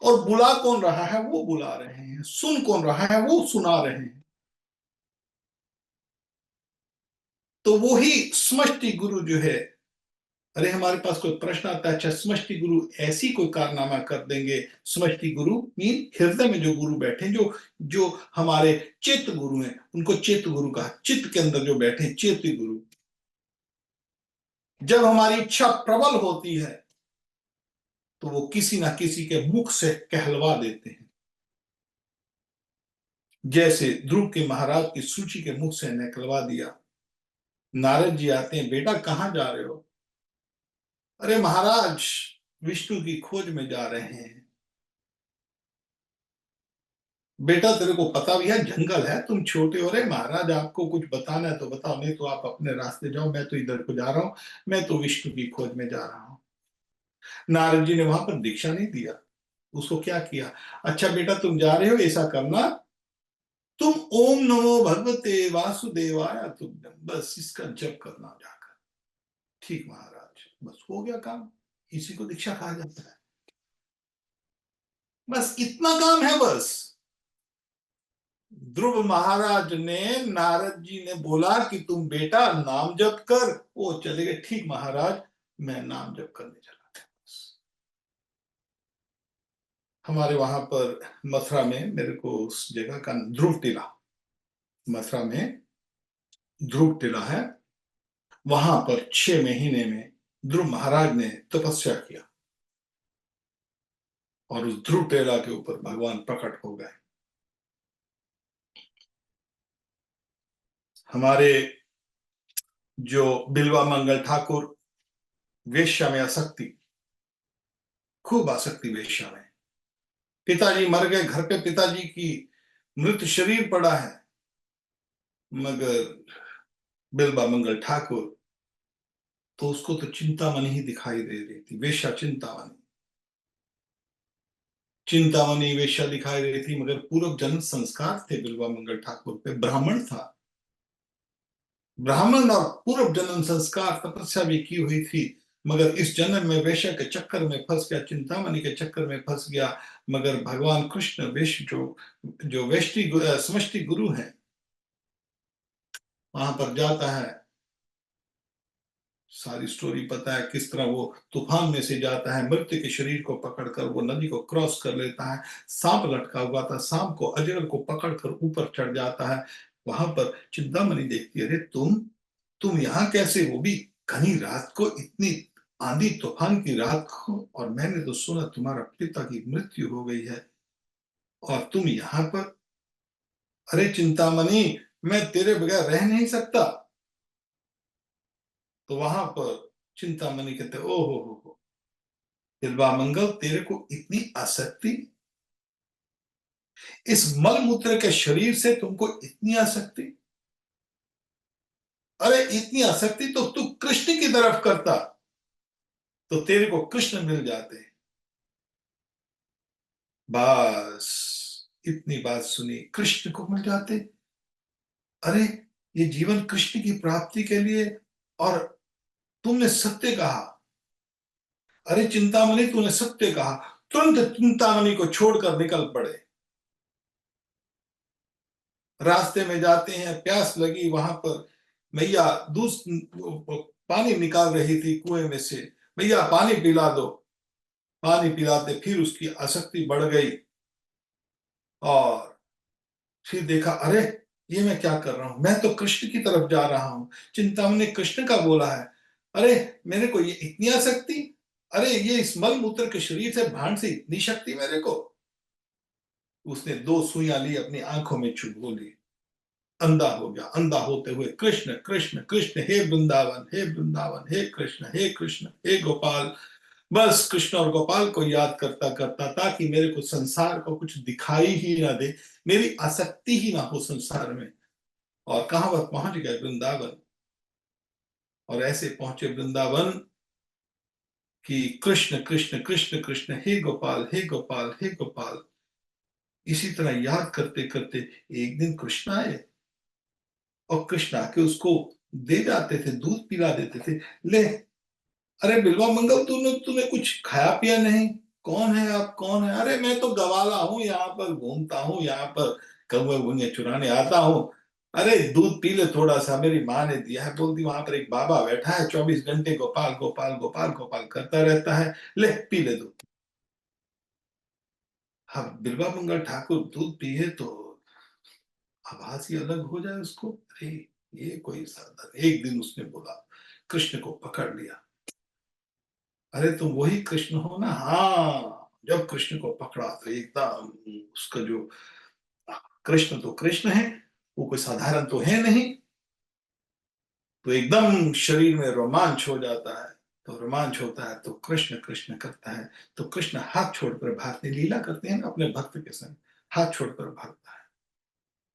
और बुला कौन रहा है? वो बुला रहे हैं। सुन कौन रहा है? वो सुना रहे हैं। तो वो ही समष्टि गुरु जो है। अरे हमारे पास कोई प्रश्न आता है, अच्छा समष्टि गुरु ऐसी कोई कारनामा कर देंगे? समष्टि गुरु मीन हृदय में जो गुरु बैठे, जो जो हमारे चित्त गुरु हैं, उनको चित्त गुरु कहा। चित्त के अंदर जो बैठे चित्त गुरु। जब हमारी इच्छा प्रबल होती है तो वो किसी ना किसी के मुख से कहलवा देते हैं। जैसे ध्रुव के महाराज की सूची के मुख से निकलवा दिया। नारद जी आते हैं, बेटा कहां जा रहे हो? अरे महाराज विष्णु की खोज में जा रहे हैं। बेटा तेरे को पता भी है जंगल है, तुम छोटे हो रहे, महाराज आपको कुछ बताना है तो बताओ, नहीं तो आप अपने रास्ते जाओ, मैं तो इधर को जा रहा हूं, मैं तो विष्णु की खोज में जा रहा हूं। नारद जी ने वहां पर दीक्षा नहीं दिया, उसको क्या किया? अच्छा बेटा तुम जा रहे हो, ऐसा करना, तुम ओम नमो भगवते वासुदेवाय तुम बस इसका जप करना जाकर। ठीक महाराज, बस हो गया काम। इसी को दीक्षा कहा जाता है। बस इतना काम है बस। ध्रुव महाराज ने, नारद जी ने बोला कि तुम बेटा नाम जप कर, वो चले गए। ठीक महाराज, मैं नाम जप करने चला। हमारे वहां पर मथुरा में, मेरे को उस जगह का ध्रुव टीला, मथुरा में ध्रुव टीला है, वहां पर 6 महीने में ध्रुव महाराज ने तपस्या किया और उस ध्रुव टीला के ऊपर भगवान प्रकट हो गए। हमारे जो बिल्वा मंगल ठाकुर, वेश्या में आसक्ति, खूब आसक्ति वेश्या में। पिताजी मर गए, घर पे पिताजी की मृत शरीर पड़ा है, मगर बिल्वा मंगल ठाकुर तो उसको तो चिंतामणि ही दिखाई दे रही थी। वेश्या चिंतामणि, चिंतामणि वेश्या दिखाई दे रही थी, मगर पूर्व जन्म संस्कार थे बिल्वा मंगल ठाकुर पे, ब्राह्मण था। ब्राह्मण और पूर्व जन्म संस्कार, तपस्या भी की हुई थी, मगर इस जन्म में वेश्या के चक्कर में फंस गया, चिंतामणि के चक्कर में फंस गया। मगर भगवान कृष्ण वेश जो जो वेष्टि समष्टि गुरु है, वहां पर जाता है। सारी स्टोरी पता है किस तरह वो तूफान में से जाता है, मृत्यु के शरीर को पकड़कर वो नदी को क्रॉस कर लेता है। सांप लटका हुआ था, सांप को, अजगर को पकड़कर ऊपर चढ़ जाता है। वहां पर चिंतामणि देखती है, अरे तुम यहाँ कैसे? वो भी घनी रात को, इतनी आंधी तूफान की रात को, और मैंने तो सुना तुम्हारा पिता की मृत्यु हो गई है और तुम यहाँ पर। अरे चिंतामणि, मैं तेरे बगैर रह नहीं सकता। तो वहां पर चिंतामणि कहते, ओ हो, बिल्वामंगल तेरे को इतनी आसक्ति, इस मल मूत्र के शरीर से तुमको इतनी आसक्ति? अरे इतनी आसक्ति तो तू कृष्ण की तरफ करता तो तेरे को कृष्ण मिल जाते। बस इतनी बात सुनी, कृष्ण को मिल जाते। अरे ये जीवन कृष्ण की प्राप्ति के लिए, और तुमने सत्य कहा, अरे चिंतामणि, तूने सत्य कहा। तुरंत चिंतामणि को छोड़कर निकल पड़े। रास्ते में जाते हैं, प्यास लगी, वहां पर मैया दूध पानी निकाल रही थी कुएं में से। भैया पानी पिला दो। पानी पिलाते फिर उसकी आसक्ति बढ़ गई, और फिर देखा, अरे ये मैं क्या कर रहा हूं, मैं तो कृष्ण की तरफ जा रहा हूं। चिंतामणि ने कृष्ण का बोला है। अरे मेरे को ये इतनी आसक्ति, अरे ये इस मल मूत्र के शरीर से भांड से इतनी शक्ति मेरे को। उसने दो सुइयां ली, अपनी आंखों में चुभो ली, अंधा हो गया। अंधा होते हुए कृष्ण कृष्ण कृष्ण, हे वृंदावन हे वृंदावन, हे कृष्ण हे गोपाल, बस कृष्ण और गोपाल को याद करता करता, ताकि मेरे को संसार को कुछ दिखाई ही ना दे, मेरी आसक्ति ही ना हो संसार में। और कहां वह पहुंच गए, वृंदावन। और ऐसे पहुंचे वृंदावन कि कृष्ण कृष्ण कृष्ण कृष्ण, हे गोपाल हे गोपाल हे गोपाल, इसी तरह याद करते करते एक दिन कृष्ण आए, और कृष्ण आके उसको दे जाते थे, दूध पिला देते थे। ले, अरे बिल्वा मंगल, तूने तूने कुछ खाया पिया नहीं? कौन है आप, कौन है? अरे मैं तो गवाला हूँ, यहाँ पर घूमता हूँ, यहाँ पर कौवे भुंगे चुराने आता हूँ। अरे दूध पी ले थोड़ा सा, मेरी माँ ने दिया है। बोलती वहां पर एक बाबा बैठा है, 24 घंटे गोपाल गोपाल गोपाल गोपाल करता रहता है, ले पी ले दूध। हाँ, बिल्वा मंगल ठाकुर दूध पिए तो आवाज ही अलग हो जाए उसको। अरे ये कोई साधन। एक दिन उसने बोला, कृष्ण को पकड़ लिया। अरे तुम वही कृष्ण हो ना? हाँ। जब कृष्ण को पकड़ा तो एकदम उसका जो, कृष्ण तो कृष्ण है, वो कोई साधारण तो है नहीं। तो एकदम शरीर में रोमांच हो जाता है। तो रोमांच होता है तो कृष्ण कृष्ण करता है। तो कृष्ण हाथ छोड़कर भागते, लीला करते हैं ना अपने भक्त के संग, हाथ छोड़कर भागता है।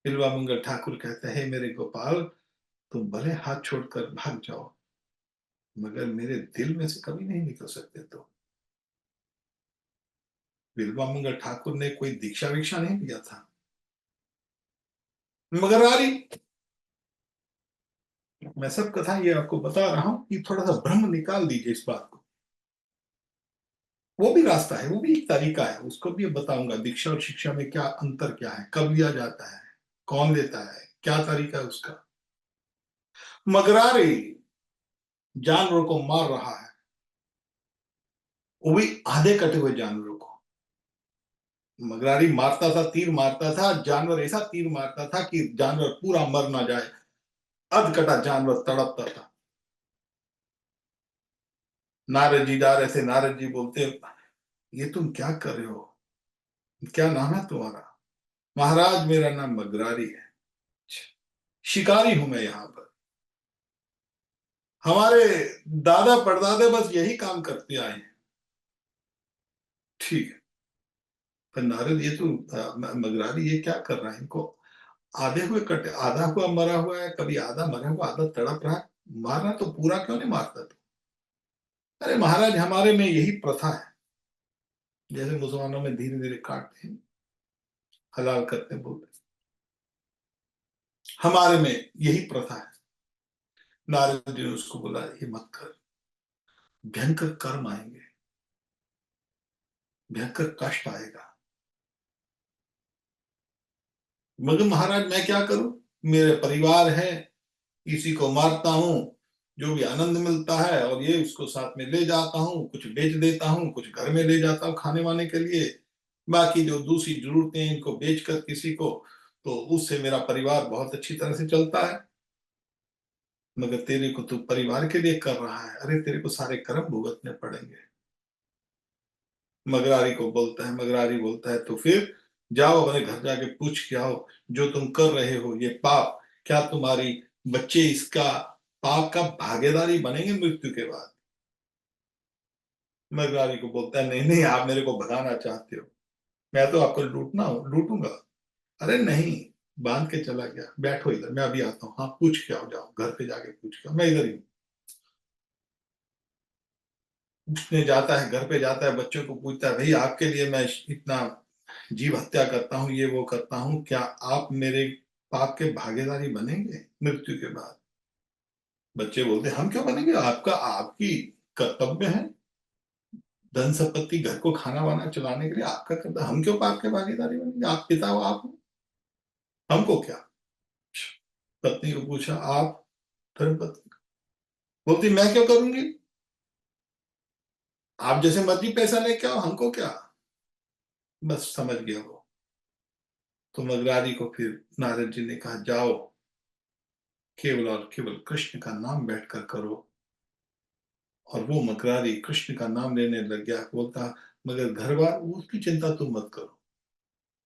बिल्वा मंगल ठाकुर कहते हैं, मेरे गोपाल, तुम भले हाथ छोड़कर भाग जाओ, मगर मेरे दिल में से कभी नहीं निकल सकते। तो बिल्वा मंगल ठाकुर ने कोई दीक्षा वीक्षा नहीं दिया था, मगर आ रही। मैं सब कथा ये आपको बता रहा हूं कि थोड़ा सा भ्रम निकाल दीजिए इस बात को। वो भी रास्ता है, वो भी एक तरीका है, उसको भी बताऊंगा। दीक्षा और शिक्षा में क्या अंतर, क्या है, कब लिया जाता है, कौन लेता है, क्या तरीका है उसका। मगरारी जानवरों को मार रहा है, वो भी आधे कटे हुए जानवरों को। मगरारी मारता था, तीर मारता था, जानवर ऐसा तीर मारता था कि जानवर पूरा मर ना जाए, अध कटा जानवर तड़पता था। नारद जी जा रहे थे, नारद जी बोलते, ये तुम क्या कर रहे हो, क्या नाम है तुम्हारा? महाराज मेरा नाम मगरारी है, शिकारी हूं मैं यहाँ पर। हमारे दादा परदादे बस यही काम करते आए हैं। ठीक है। पर नारद, ये तो मगरारी ये क्या कर रहा है, इनको आधे हुए कटे, आधा हुआ मरा हुआ है, कभी आधा मरा हुआ, आधा तड़प रहा है, मारना तो पूरा क्यों नहीं मारता तू? अरे महाराज, हमारे में यही प्रथा है, जैसे मुसलमानों में धीरे धीरे काटते हैं, हलाल करते हैं, बोलते हैं, हमारे में यही प्रथा है। नारद जी ने उसको बोला, ये मत कर, भयंकर कर्म आएंगे, भयंकर कष्ट आएगा। मगर महाराज मैं क्या करूं, मेरे परिवार है, किसी को मारता हूं, जो भी आनंद मिलता है, और ये उसको साथ में ले जाता हूँ, कुछ बेच देता हूँ, कुछ घर में ले जाता हूँ खाने वाने के लिए, बाकी जो दूसरी जरूरतें हैं इनको बेचकर किसी को, तो उससे मेरा परिवार बहुत अच्छी तरह से चलता है। मगर तेरे को तू परिवार के लिए कर रहा है, अरे तेरे को सारे कर्म भुगतने पड़ेंगे। मगरारी बोलता है, तो फिर जाओ अपने घर जाके पूछ के आओ, जो तुम कर रहे हो ये पाप, क्या तुम्हारी बच्चे इसका पाप का भागीदारी बनेंगे मृत्यु के बाद? मगरारी को बोलता है, नहीं नहीं, आप मेरे को भगाना चाहते हो, मैं तो आपको लूटूंगा। अरे नहीं, बांध के चला गया, बैठो इधर, मैं अभी आता हूँ। हाँ पूछ के आओ, जाओ घर पे जाके पूछ के आओ, मैं इधर ही हूँ। उसने जाता है, घर पे जाता है, बच्चों को पूछता है, भाई आपके लिए मैं इतना जीव हत्या करता हूँ, ये वो करता हूँ, क्या आप मेरे पाप के भागीदारी बनेंगे मृत्यु के बाद? बच्चे बोलते, हम क्यों बनेंगे, आपका आपकी कर्तव्य है। धन संपत्ति, घर को खाना वाना चलाने के लिए आपका करता, हम क्यों पाप के भागीदारी बनेंगे? आप पिता हो, आप हो, हमको क्या? पत्नी को पूछा, आप? धर्मपत्नी बोलती, मैं क्यों करूंगी? आप जैसे मर्जी पैसा लेके आओ, हमको क्या? बस समझ गया वो। तो मगरारी को फिर नारद जी ने कहा, जाओ, केवल और केवल कृष्ण का नाम बैठकर करो। और वो मकरारी कृष्ण का नाम लेने लग गया। बोलता, मगर घर बार उसकी चिंता तुम मत करो।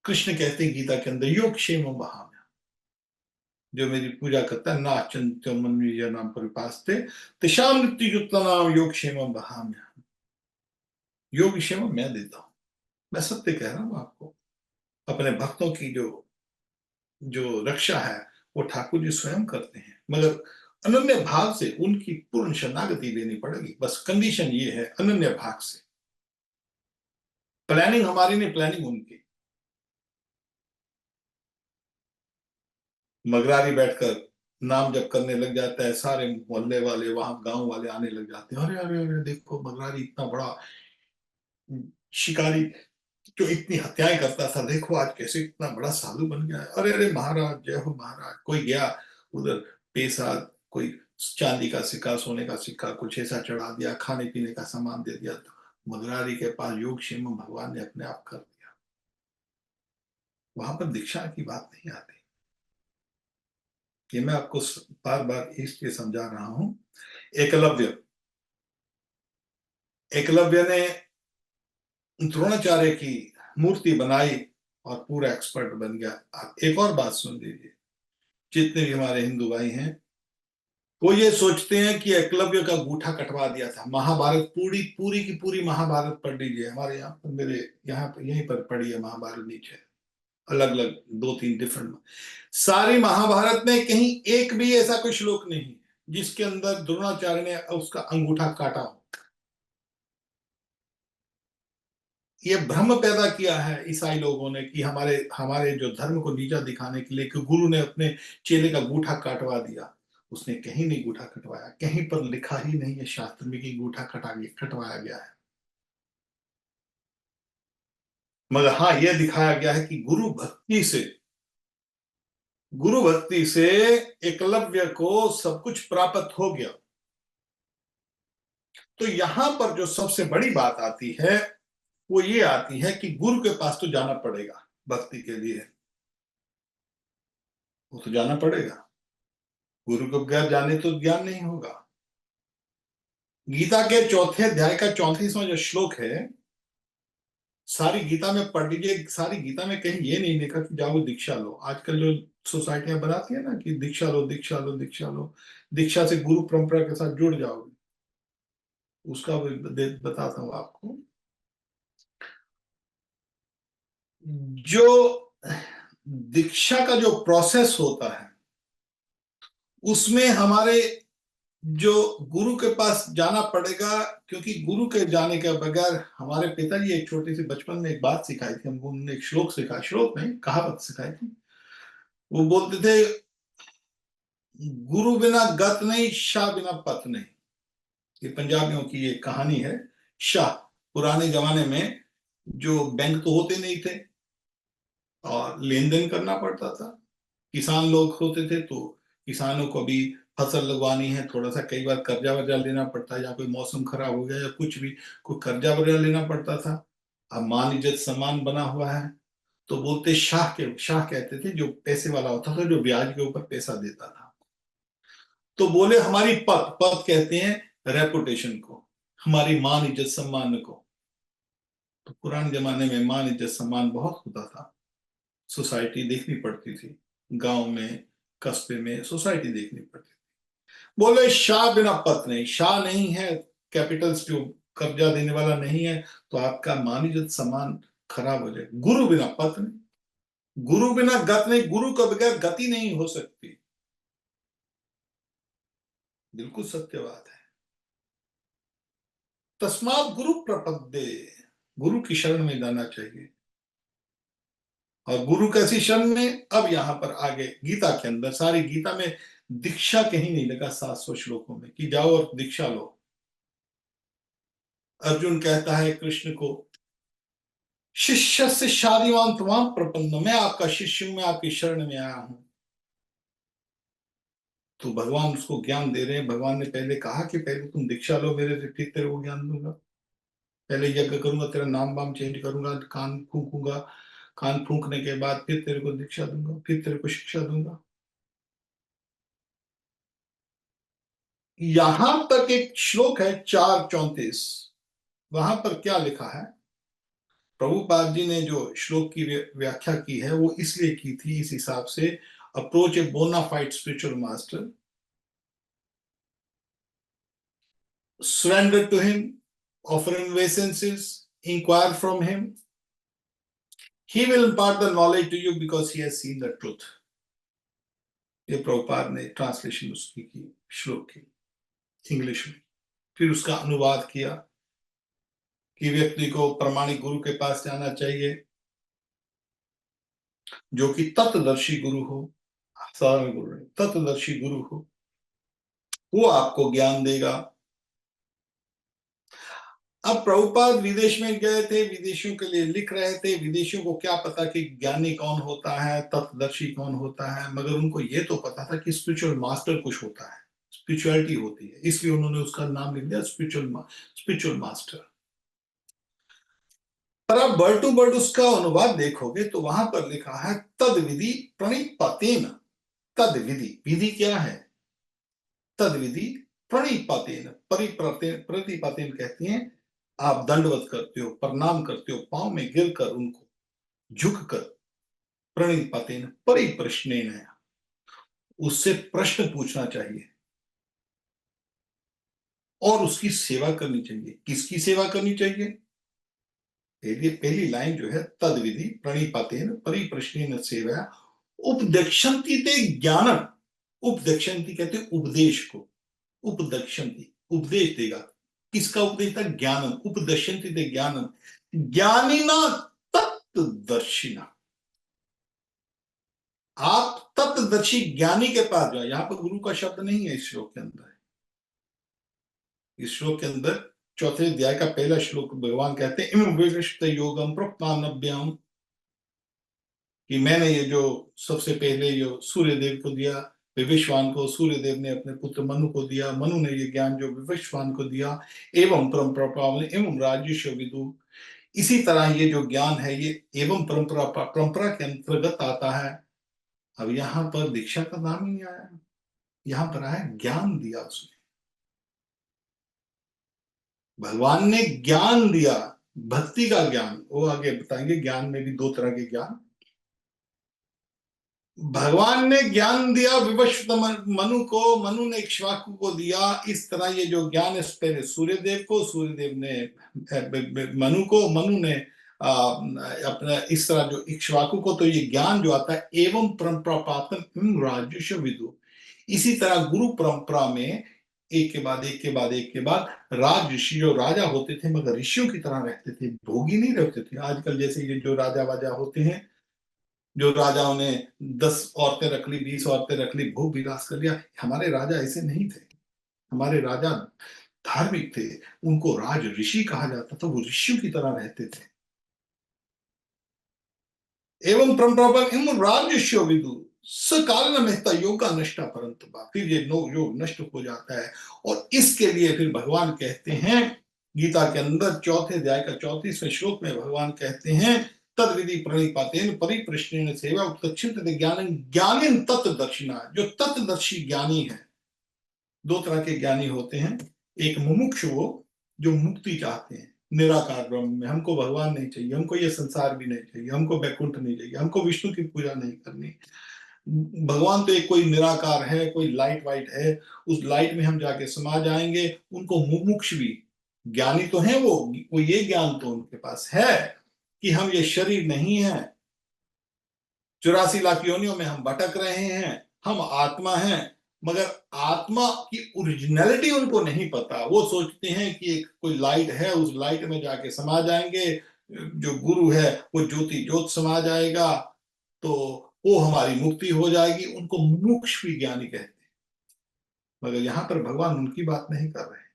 कृष्ण कहते हैं गीता के अंदर, योग क्षेम महाम्य, जो मेरी पूजा करता है, ना चिंत्य मन्वीय नाम परिपास्ते तेषां मृत्युयुक्त नाम योग क्षेम महाम्य। योग क्षेम मैं देता हूं। मैं सत्य कह रहा हूं आपको। अपने भक्तों की जो जो रक्षा है वो ठाकुर जी स्वयं करते हैं, मगर अनन्य भाव से उनकी पूर्ण शरणागति लेनी पड़ेगी। बस कंडीशन ये है, अनन्य भाव से। प्लानिंग हमारी नहीं, प्लानिंग उनकी। मगरारी बैठकर नाम जप करने लग जाता है, सारे मोहल्ले वाले, वहां गांव वाले आने लग जाते हैं, अरे अरे अरे देखो मगरारी इतना बड़ा शिकारी जो इतनी हत्याएं करता था, देखो आज कैसे इतना बड़ा साधु बन गया है। अरे अरे महाराज, जय हो महाराज। कोई गया उधर, पैसा, कोई चांदी का सिक्का, सोने का सिक्का, कुछ ऐसा चढ़ा दिया, खाने पीने का सामान दे दिया। तो मगरारी के पास योग क्षेम भगवान ने अपने आप कर दिया। वहां पर दीक्षा की बात नहीं आती। ये मैं आपको बार बार इसलिए समझा रहा हूं। एकलव्य एकलव्य ने द्रोणाचार्य की मूर्ति बनाई और पूरा एक्सपर्ट बन गया। आप एक और बात सुन लीजिए, जितने भी हमारे हिंदू भाई हैं, वो ये सोचते हैं कि एकलव्य का गूठा कटवा दिया था। महाभारत पूरी पूरी की पूरी महाभारत पढ़ लीजिए, हमारे यहाँ पर, मेरे यहाँ पर, यहीं पर पढ़ी है महाभारत, नीचे अलग अलग दो तीन डिफरेंट। सारी महाभारत में कहीं एक भी ऐसा कोई श्लोक नहीं जिसके अंदर द्रोणाचार्य ने उसका अंगूठा काटा हो। ये भ्रम पैदा किया है ईसाई लोगों ने कि हमारे हमारे जो धर्म को नीचा दिखाने के लिए कि गुरु ने अपने चेले का गूठा काटवा दिया। उसने कहीं नहीं गूठा कटवाया, कहीं पर लिखा ही नहीं है शास्त्र में कि गूठा कटवाया गया है। मगर हाँ, यह दिखाया गया है कि गुरु भक्ति से एकलव्य को सब कुछ प्राप्त हो गया। तो यहां पर जो सबसे बड़ी बात आती है वो ये आती है कि गुरु के पास तो जाना पड़ेगा भक्ति के लिए, वो तो जाना पड़ेगा। गुरु के बगैर जाने तो ज्ञान नहीं होगा। गीता के चौथे अध्याय का 34वां जो श्लोक है, सारी गीता में पढ़ लीजिए। सारी गीता में कहीं ये नहीं लिखा कि जाओ दीक्षा लो। आजकल जो सोसाइटियां बनाती है ना कि दीक्षा लो दीक्षा लो दीक्षा लो, दीक्षा से गुरु परंपरा के साथ जुड़ जाओगे, उसका बताता हूं आपको। जो दीक्षा का जो प्रोसेस होता है उसमें हमारे जो गुरु के पास जाना पड़ेगा, क्योंकि गुरु के जाने के बगैर, हमारे पिताजी एक छोटी सी बचपन में एक बात सिखाई थी हमको, उन्होंने एक श्लोक सिखाया, श्लोक नहीं कहावत सिखाई थी। वो बोलते थे, गुरु बिना गत नहीं, शाह बिना पत नहीं। ये पंजाबियों की ये कहानी है। शाह, पुराने जमाने में जो बैंक तो होते नहीं थे और लेन देन करना पड़ता था। किसान लोग होते थे तो किसानों को भी फसल लगवानी है, थोड़ा सा कई बार कर्जा वर्जा लेना पड़ता है, या कोई मौसम खराब हो गया या कुछ भी, कोई कर्जा वर्जा लेना पड़ता था। अब मान इज्जत सम्मान बना हुआ है, तो बोलते शाह कहते थे जो पैसे वाला होता था, जो ब्याज के ऊपर पैसा देता था। तो बोले हमारी पत पत कहते हैं रेपुटेशन को, हमारी मान इज्जत सम्मान को। तो पुराने जमाने में मान इज्जत सम्मान बहुत होता था। सोसाइटी देखनी पड़ती थी, गांव में कस्बे में सोसाइटी देखनी पड़ती थी। बोले शाह बिना पत नहीं, शाह नहीं है, कैपिटल्स जो कर्जा देने वाला नहीं है, तो आपका मान इज्जत सम्मान खराब हो जाए। गुरु बिना पत नहीं, गुरु बिना गत नहीं, गुरु के बगैर गति नहीं हो सकती। बिल्कुल सत्य बात है। तस्मात गुरु प्रपद्ये, गुरु की शरण में जाना चाहिए। और गुरु कैसी शरण में, अब यहां पर आगे गीता के अंदर, सारी गीता में दीक्षा कहीं नहीं लगा 700 श्लोकों में कि जाओ और दीक्षा लो। अर्जुन कहता है कृष्ण को, शिष्य से शादीवान तमाम प्रपन्न, मैं आपका शिष्य हूं, मैं आपकी शरण में आया हूं। तो भगवान उसको ज्ञान दे रहे हैं। भगवान ने पहले कहा कि पहले तुम दीक्षा लो मेरे से, फिर तेरे को ज्ञान दूंगा। पहले यज्ञ करूंगा, तेरा नाम वाम चेंज करूंगा, कान फूकूंगा, कान फूकने के बाद फिर तेरे को दीक्षा दूंगा, फिर तेरे को शिक्षा दूंगा। यहां तक एक श्लोक है 4:34, वहां पर क्या लिखा है? प्रभुपाद जी ने जो श्लोक की व्याख्या की है वो इसलिए की थी इस हिसाब से, approach a bonafide spiritual master, surrender to him, offer him obeisances, inquire from him, he will impart the knowledge to you because he has seen the truth। ये प्रभुपाद ने ट्रांसलेशन उसकी की श्लोक की इंग्लिश में। फिर उसका अनुवाद किया कि व्यक्ति को प्रामाणिक गुरु के पास जाना चाहिए, जो कि तत्वदर्शी गुरु हो, साधारण गुरु नहीं, तत्वदर्शी गुरु हो, वो आपको ज्ञान देगा। अब प्रभुपाद विदेश में गए थे, विदेशियों के लिए लिख रहे थे। विदेशियों को क्या पता कि ज्ञानी कौन होता है, तत्वदर्शी कौन होता है, मगर उनको ये तो पता था कि स्पिरिचुअल मास्टर कुछ होता है, स्पिरिचुअलिटी होती है, इसलिए उन्होंने उसका नाम लिख दिया स्पिरिचुअल मास्टर। पर आप वर्ड टू वर्ड उसका अनुवाद देखोगे तो वहां पर लिखा है तद विधि प्रणिपातेन। तद विधि, विधि क्या है? तद विधि प्रणिपातेन, प्रतिपातेन कहती हैं आप दंडवत करते हो, प्रणाम करते हो, पांव में गिरकर उनको झुककर, प्रणिपातेन परिप्रश्नेन, उससे प्रश्न पूछना चाहिए और उसकी सेवा करनी चाहिए। किसकी सेवा करनी चाहिए? पहली लाइन जो है, तद विधि प्रणिपातेन परिप्रश्नेन सेवा उपदेक्षन्ति ते ज्ञानम। उपदेक्षन्ति कहते हैं उपदेश को, उपदेक्षन्ति उपदेश देगा। किसका उपदेश था? ज्ञानम। उपदेशन्ति ते ज्ञानम ज्ञानिना तत्वदर्शिना। आप तत्वदर्शी ज्ञानी के पास जाओ। यहां पर गुरु का शब्द नहीं है इस श्लोक के अंदर। इस श्लोक के अंदर चौथे अध्याय का पहला श्लोक भगवान कहते हैं इम विविष्ट योगम प्रोक्तानभ्याम, कि मैंने ये जो सबसे पहले जो सूर्य देव को दिया, विविश्वान को सूर्य देव ने अपने पुत्र मनु को दिया, मनु ने ये ज्ञान जो विविश्वान को दिया, एवं परंपरा एवं राजेश विदु। इसी तरह ये जो ज्ञान है ये एवं परंपरा के अंतर्गत आता है। अब यहां पर दीक्षा का नाम ही नहीं आया, यहां पर आया ज्ञान दिया उसने। भगवान ने ज्ञान दिया, भक्ति का ज्ञान। वो आगे बताएंगे ज्ञान में भी दो तरह के ज्ञान। भगवान ने ज्ञान दिया विवस्वत मनु को, मनु ने इक्ष्वाकु को दिया। इस तरह ये जो ज्ञान है पहले सूर्यदेव को, सूर्यदेव ने मनु को, मनु ने अपना इस तरह जो इक्ष्वाकु को। तो ये ज्ञान जो आता है एवं परंपरा प्राप्तम राजस्व विदु। इसी तरह गुरु परंपरा में एक के बाद एक के बाद एक के बाद राज ऋषि जो राजा होते थे मगर ऋषियों की तरह रहते थे, भोगी नहीं रहते थे। आजकल जैसे ये जो राजा वाजा होते हैं, जो राजाओं ने 10 औरतें रख ली, 20 औरतें रख ली, भोग विलास कर लिया। हमारे राजा ऐसे नहीं थे। हमारे राजा धार्मिक थे, उनको राज ऋषि कहा जाता था, वो ऋषियों की तरह रहते थे। एवं परंपरा एवं राजस्व विदु सकाल मेहता योगा नष्टा परंतु, फिर ये योग नष्ट हो जाता है। और इसके लिए फिर भगवान कहते हैं गीता के अंदर चौथे अध्याय का 34वें श्लोक में भगवान कहते हैं तद विधि प्रणिपातेन परिप्रश्नेन सेवा उत्तक्षित ज्ञान ज्ञानिन तत्वदर्शिना। जो तत्वदर्शी ज्ञानी है, दो तरह के ज्ञानी होते हैं। एक मुमुक्षु वो जो मुक्ति चाहते हैं निराकार ब्रह्म में, हमको भगवान नहीं चाहिए, हमको ये संसार भी नहीं चाहिए, हमको वैकुंठ नहीं चाहिए, हमको विष्णु की पूजा नहीं करनी, भगवान तो एक कोई निराकार है, कोई लाइट वाइट है, उस लाइट में हम जाके समा जाएंगे। उनको मुमुक्ष भी ज्ञानी तो है, वो ये ज्ञान तो उनके पास है कि हम ये शरीर नहीं है, 84 लाख योनियों में हम भटक रहे हैं, हम आत्मा हैं। मगर आत्मा की ओरिजिनलिटी उनको नहीं पता। वो सोचते हैं कि एक कोई लाइट है, उस लाइट में जाके समा जाएंगे, जो गुरु है वो ज्योति ज्योत समा जाएगा, तो वो हमारी मुक्ति हो जाएगी। उनको मुमुक्ष भी ज्ञानी कहते हैं। मगर यहां पर भगवान उनकी बात नहीं कर रहे।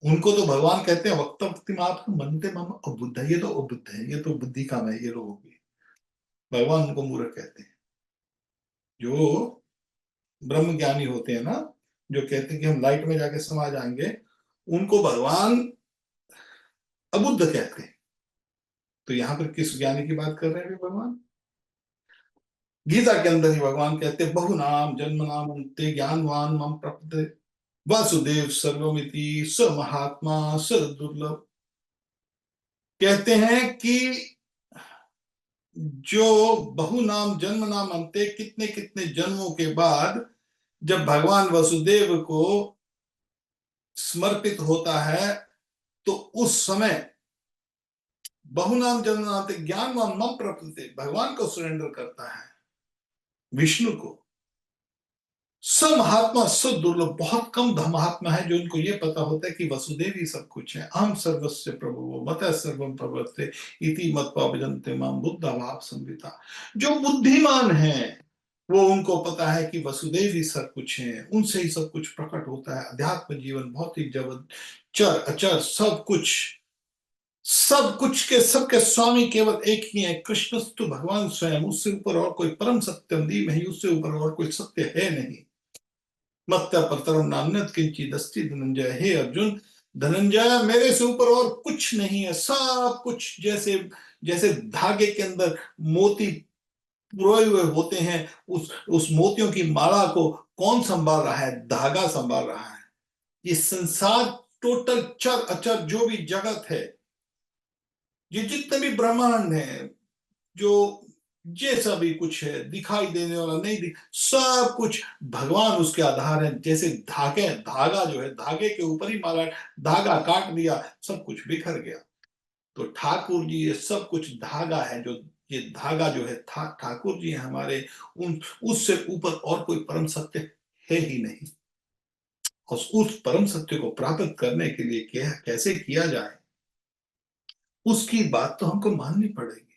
उनको तो भगवान कहते हैं वक्त वक्ति आप मनते मम अबुद्ध है, ये तो अबुद्ध है, ये तो बुद्धि कम है ये लोगों की। भगवान उनको मूर्ख कहते हैं। जो ब्रह्म ज्ञानी होते हैं ना, जो कहते हैं कि हम लाइट में जाके समा जाएंगे, उनको भगवान अबुद्ध कहते हैं। तो यहाँ पर किस ज्ञानी की बात कर रहे हैं भगवान? गीता के अंदर ही भगवान कहते हैं बहु नाम जन्म नाम अंते ज्ञानवान मम प्रपद्ये वासुदेव सर्वमिति स महात्मा स दुर्लभ। कहते हैं कि जो बहु नाम जन्म नाम अंते, कितने कितने जन्मों के बाद जब भगवान वसुदेव को समर्पित होता है, तो उस समय बहु नाम जन्म नाम अंते ज्ञानवान मम प्रपद्ये, भगवान को सरेंडर करता है, विष्णु को। स महात्मा स दुर्लभ, बहुत कम महात्मा है जो इनको ये पता होता है कि वसुदेव ही सब कुछ है। अहम सर्वस्य प्रभुः मतः सर्वं प्रवर्ते इति मत्वा भजन्ते मां बुद्धा भाव संविता। जो बुद्धिमान है वो उनको पता है कि वसुदेव ही सब कुछ है, उनसे ही सब कुछ प्रकट होता है। अध्यात्म जीवन, भौतिक जगत, चर अचर सब कुछ, सब कुछ के सबके स्वामी केवल एक ही है, कृष्णस्तु भगवान स्वयं। उससे ऊपर और कोई परम सत्यम दी नहीं, उससे ऊपर और कोई सत्य है नहीं। मत्या परतरम नान्यत् किंचित् अस्ति धनंजय। हे अर्जुन, धनंजय मेरे से ऊपर और कुछ नहीं है। सब कुछ जैसे जैसे धागे के अंदर मोती पुरोए हुए होते हैं, उस मोतियों की माला को कौन संभाल रहा है? धागा संभाल रहा है। ये संसार टोटल चर अचर जो भी जगत है, ये जितने भी ब्रह्मांड है, जो जैसा भी कुछ है, दिखाई देने वाला नहीं सब कुछ भगवान उसके आधार है। जैसे धागा जो है, धागे के ऊपर ही माला, धागा काट दिया सब कुछ बिखर गया। तो ठाकुर जी ये सब कुछ धागा है, जो ये धागा जो है ठाकुर जी हमारे, उन उससे ऊपर और कोई परम सत्य है ही नहीं। और उस परम सत्य को प्राप्त करने के लिए क्या कैसे किया जाए, उसकी बात तो हमको माननी पड़ेगी।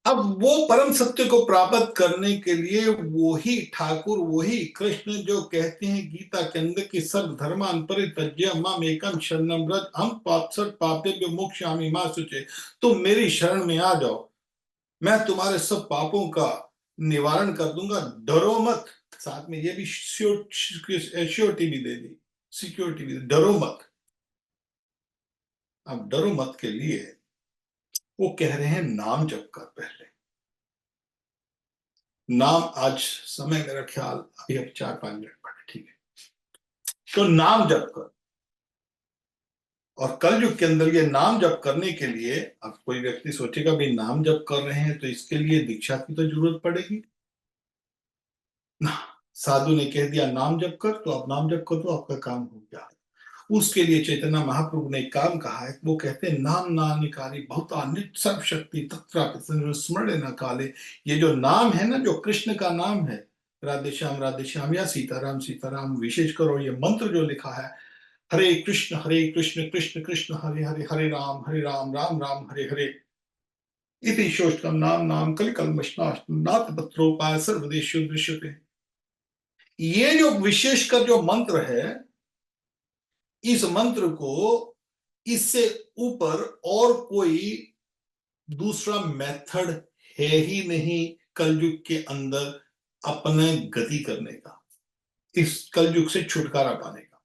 अब वो परम सत्य को प्राप्त करने के लिए वही ठाकुर, वही कृष्ण जो कहते हैं गीता के अंदर कि सर्व धर्मान परित्यज्य माम एकम शरणम व्रज हम पापसर्व पापेभ्यो मोक्षयामि मा शुचे। तो मेरी शरण में आ जाओ, मैं तुम्हारे सब पापों का निवारण कर दूंगा, डरो मत। साथ में ये भी श्योरिटी भी दे दी, सिक्योरिटी भी, डरो मत। अब डरो मत के लिए वो कह रहे हैं नाम जप कर पहले। नाम आज समय मेरा ख्याल अभी अब 4-5 मिनट पड़े, ठीक है? तो नाम जप कर। और कल युग के अंदर ये नाम जप करने के लिए, अब कोई व्यक्ति सोचेगा भाई नाम जप कर रहे हैं तो इसके लिए दीक्षा की तो जरूरत पड़ेगी ना। साधु ने कह दिया नाम जप कर, तो आप नाम जप कर दो, आपका काम हो गया। उसके लिए चैतन्य महाप्रभु ने एक काम कहा है, वो कहते हैं नाम नानिकारी भवता नित सर्वशक्ति तत्र स्मरण न काले। ये जो नाम है ना, जो कृष्ण का नाम है, राधे श्याम या सीताराम सीताराम, विशेष करो ये मंत्र जो लिखा है, हरे कृष्ण कृष्ण कृष्ण हरे हरे, हरे राम राम राम हरे हरे, इति शोष्टम नाम नाम कलिकल्मषनाशनम नाथ पत्रोपाय सर्वदेशो दृश्यते। ये जो विशेषकर जो मंत्र है, इस मंत्र को, इससे ऊपर और कोई दूसरा मेथड है ही नहीं कलयुग के अंदर अपने गति करने का, इस कलयुग से छुटकारा पाने का।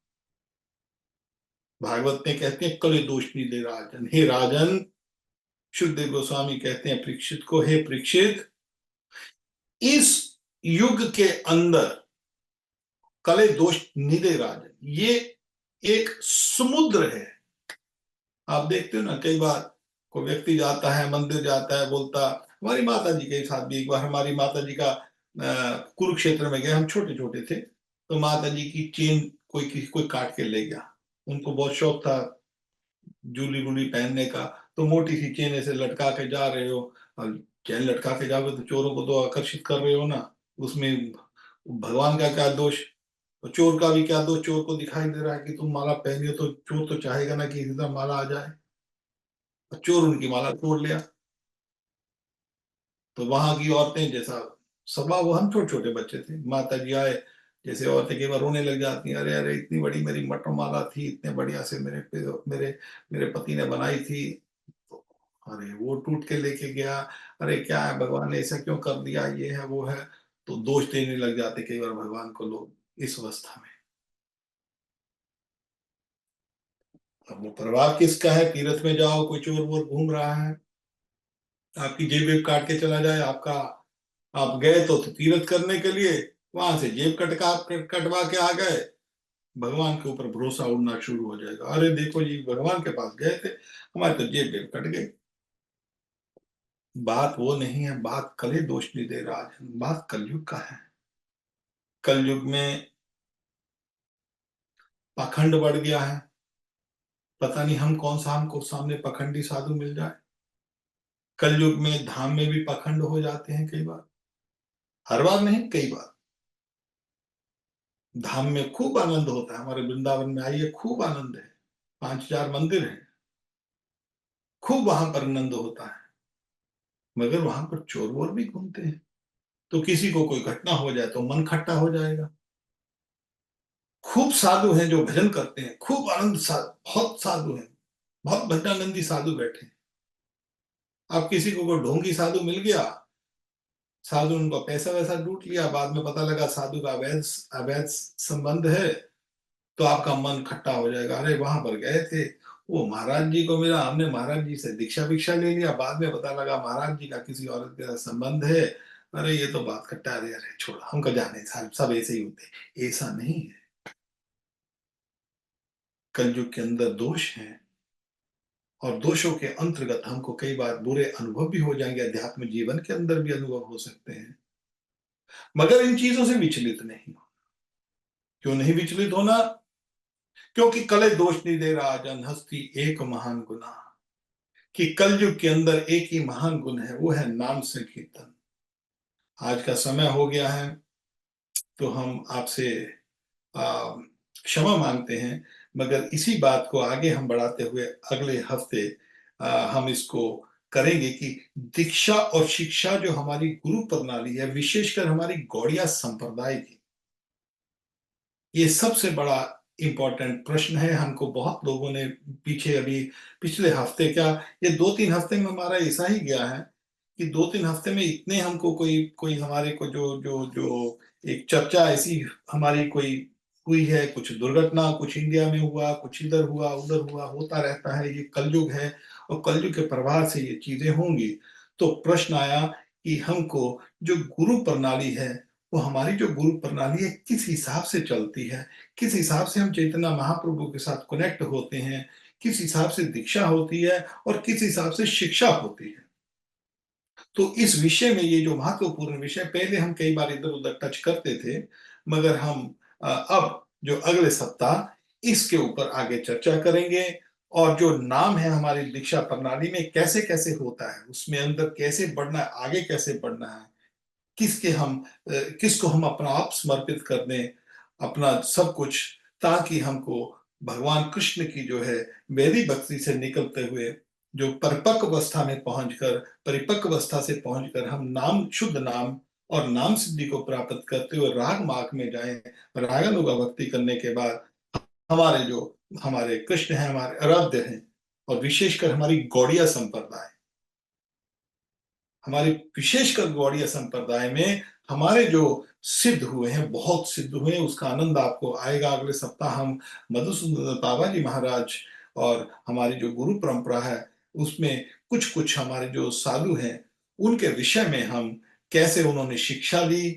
भागवत में कहते हैं कले दोष निधे राजन, हे राजन। शुद्धदेव गोस्वामी कहते हैं परीक्षित को, हे परीक्षित, इस युग के अंदर कले दोष निधे राजन, ये एक समुद्र है। आप देखते हो ना, कई बार कोई व्यक्ति जाता है, मंदिर जाता है, बोलता, हमारी माता जी के साथ भी एक बार, हमारी माता जी का कुरुक्षेत्र में गए, हम छोटे छोटे थे, तो माता जी की चेन कोई काट के ले गया। उनको बहुत शौक था जूली वूली पहनने का, तो मोटी सी चेन ऐसे लटका के जा रहे हो, और चैन लटका के जाओगे तो चोरों को तो आकर्षित कर रहे हो ना, उसमें भगवान का क्या दोष, तो चोर का भी क्या दोष? चोर को दिखाई दे रहा है कि तुम माला पहनी हो, तो चोर तो चाहेगा ना कि इधर माला आ जाए, और चोर उनकी माला तोड़ लिया। तो वहां की औरतें जैसा स्वभाव, वो हम छोटे छोटे बच्चे थे, माता जी आए, जैसे औरतें कई बार रोने लग जाती हैं, अरे अरे इतनी बड़ी मेरी मटर माला थी, इतने बढ़िया से मेरे मेरे पति ने बनाई थी, तो अरे वो टूट के लेके गया, अरे क्या है भगवान ने ऐसा क्यों कर दिया, ये है वो है, तो दोष देने लग जाते कई बार भगवान को लोग इस अवस्था में। अब वो परिवार किसका है, तीर्थ में जाओ कोई चोर वोर घूम रहा है, आपकी जेब वेब काट के चला जाए, आपका आप गए तो तीर्थ करने के लिए, वहां से जेब कटवा के आ गए, भगवान के ऊपर भरोसा उड़ना शुरू हो जाएगा, अरे देखो जी भगवान के पास गए थे, हमारे तो जेब वेब कट गई। बात वो नहीं है, बात कले दोष नहीं दे रहा है, बात कलयुग का है। कलयुग में पाखंड बढ़ गया है, पता नहीं हम कौन सा हमको सामने पखंडी साधु मिल जाए। कलयुग में धाम में भी पाखंड हो जाते हैं कई बार, हर बार नहीं कई बार। धाम में खूब आनंद होता है, हमारे वृंदावन में आइए खूब आनंद है, 5,000 मंदिर है, खूब वहां पर आनंद होता है, मगर वहां पर चोर वोर भी घूमते हैं, तो किसी को कोई घटना हो जाए तो मन खट्टा हो जाएगा। खूब साधु हैं जो भजन करते हैं, खूब आनंद बहुत साधु हैं, बहुत भजनानंदी साधु बैठे हैं। अब किसी को कोई ढोंगी साधु मिल गया, साधु उनका पैसा वैसा लूट लिया, बाद में पता लगा साधु का अवैध अवैध संबंध है, तो आपका मन खट्टा हो जाएगा, अरे वहां पर गए थे, वो महाराज जी को मिला, हमने महाराज जी से दीक्षा भिक्षा ले लिया, बाद में पता लगा महाराज जी का किसी औरत के साथ संबंध है, अरे ये तो बात खट्टा, अरे अरे छोड़ो हमको जाने, सब ऐसे ही होते हैं। ऐसा नहीं है, कलयुग के अंदर दोष है, और दोषों के अंतर्गत हमको कई बार बुरे अनुभव भी हो जाएंगे, अध्यात्म जीवन के अंदर भी अनुभव हो सकते हैं, मगर इन चीजों से विचलित नहीं हो। क्यों नहीं विचलित होना? क्योंकि कले दोष नहीं दे रहा, जन हस्ती एक महान गुना, कि कलयुग के अंदर एक ही महान गुण है, वो है नाम संकीर्तन। आज का समय हो गया है, तो हम आपसे क्षमा मांगते हैं, मगर इसी बात को आगे हम बढ़ाते हुए अगले हफ्ते हम इसको करेंगे कि दीक्षा और शिक्षा जो हमारी गुरु प्रणाली है, विशेषकर हमारी गौड़िया संप्रदाय की, ये सबसे बड़ा इंपॉर्टेंट प्रश्न है। हमको बहुत लोगों ने पीछे अभी पिछले हफ्ते, क्या ये 2-3 हफ्ते में हमारा ऐसा ही गया है कि 2-3 हफ्ते में इतने हमको कोई कोई हमारे को जो जो जो एक चर्चा ऐसी हमारी कोई हुई है, कुछ दुर्घटना, कुछ इंडिया में हुआ, कुछ इधर हुआ उधर हुआ, होता रहता है, ये कलयुग है और कलयुग के प्रभाव से ये चीजें होंगी। तो प्रश्न आया कि हमको जो गुरु प्रणाली है, वो हमारी जो गुरु प्रणाली है किस हिसाब से चलती है, किस हिसाब से हम चैतन्य महाप्रभु के साथ कनेक्ट होते हैं, किस हिसाब से दीक्षा होती है और किस हिसाब से शिक्षा होती है। तो इस विषय में, ये जो महत्वपूर्ण विषय, पहले हम कई बार इधर उधर टच करते थे, मगर हम अब जो अगले सप्ताह इसके ऊपर आगे चर्चा करेंगे, और जो नाम है हमारी दीक्षा प्रणाली में कैसे कैसे होता है, उसमें अंदर कैसे बढ़ना है, आगे कैसे बढ़ना है, किसके हम किसको हम अपना आप समर्पित कर दें, अपना सब कुछ, ताकि हमको भगवान कृष्ण की जो है वैदिक भक्ति से निकलते हुए जो परिपक्व अवस्था में पहुंचकर, परिपक्व अवस्था से पहुंचकर हम नाम, शुद्ध नाम और नाम सिद्धि को प्राप्त करते हुए राग मार्ग में जाएं, रागानुगा भक्ति करने के बाद हमारे जो हमारे कृष्ण हैं, हमारे आराध्य हैं, और विशेषकर हमारी गौड़िया संप्रदाय, हमारी विशेषकर गौड़िया संप्रदाय में हमारे जो सिद्ध हुए हैं, बहुत सिद्ध हुए हैं, उसका आनंद आपको आएगा। अगले सप्ताह हम मधुसूदन बाबा जी महाराज और हमारी जो गुरु परंपरा है, उसमें कुछ कुछ हमारे जो साधु हैं, उनके विषय में हम कैसे उन्होंने शिक्षा ली,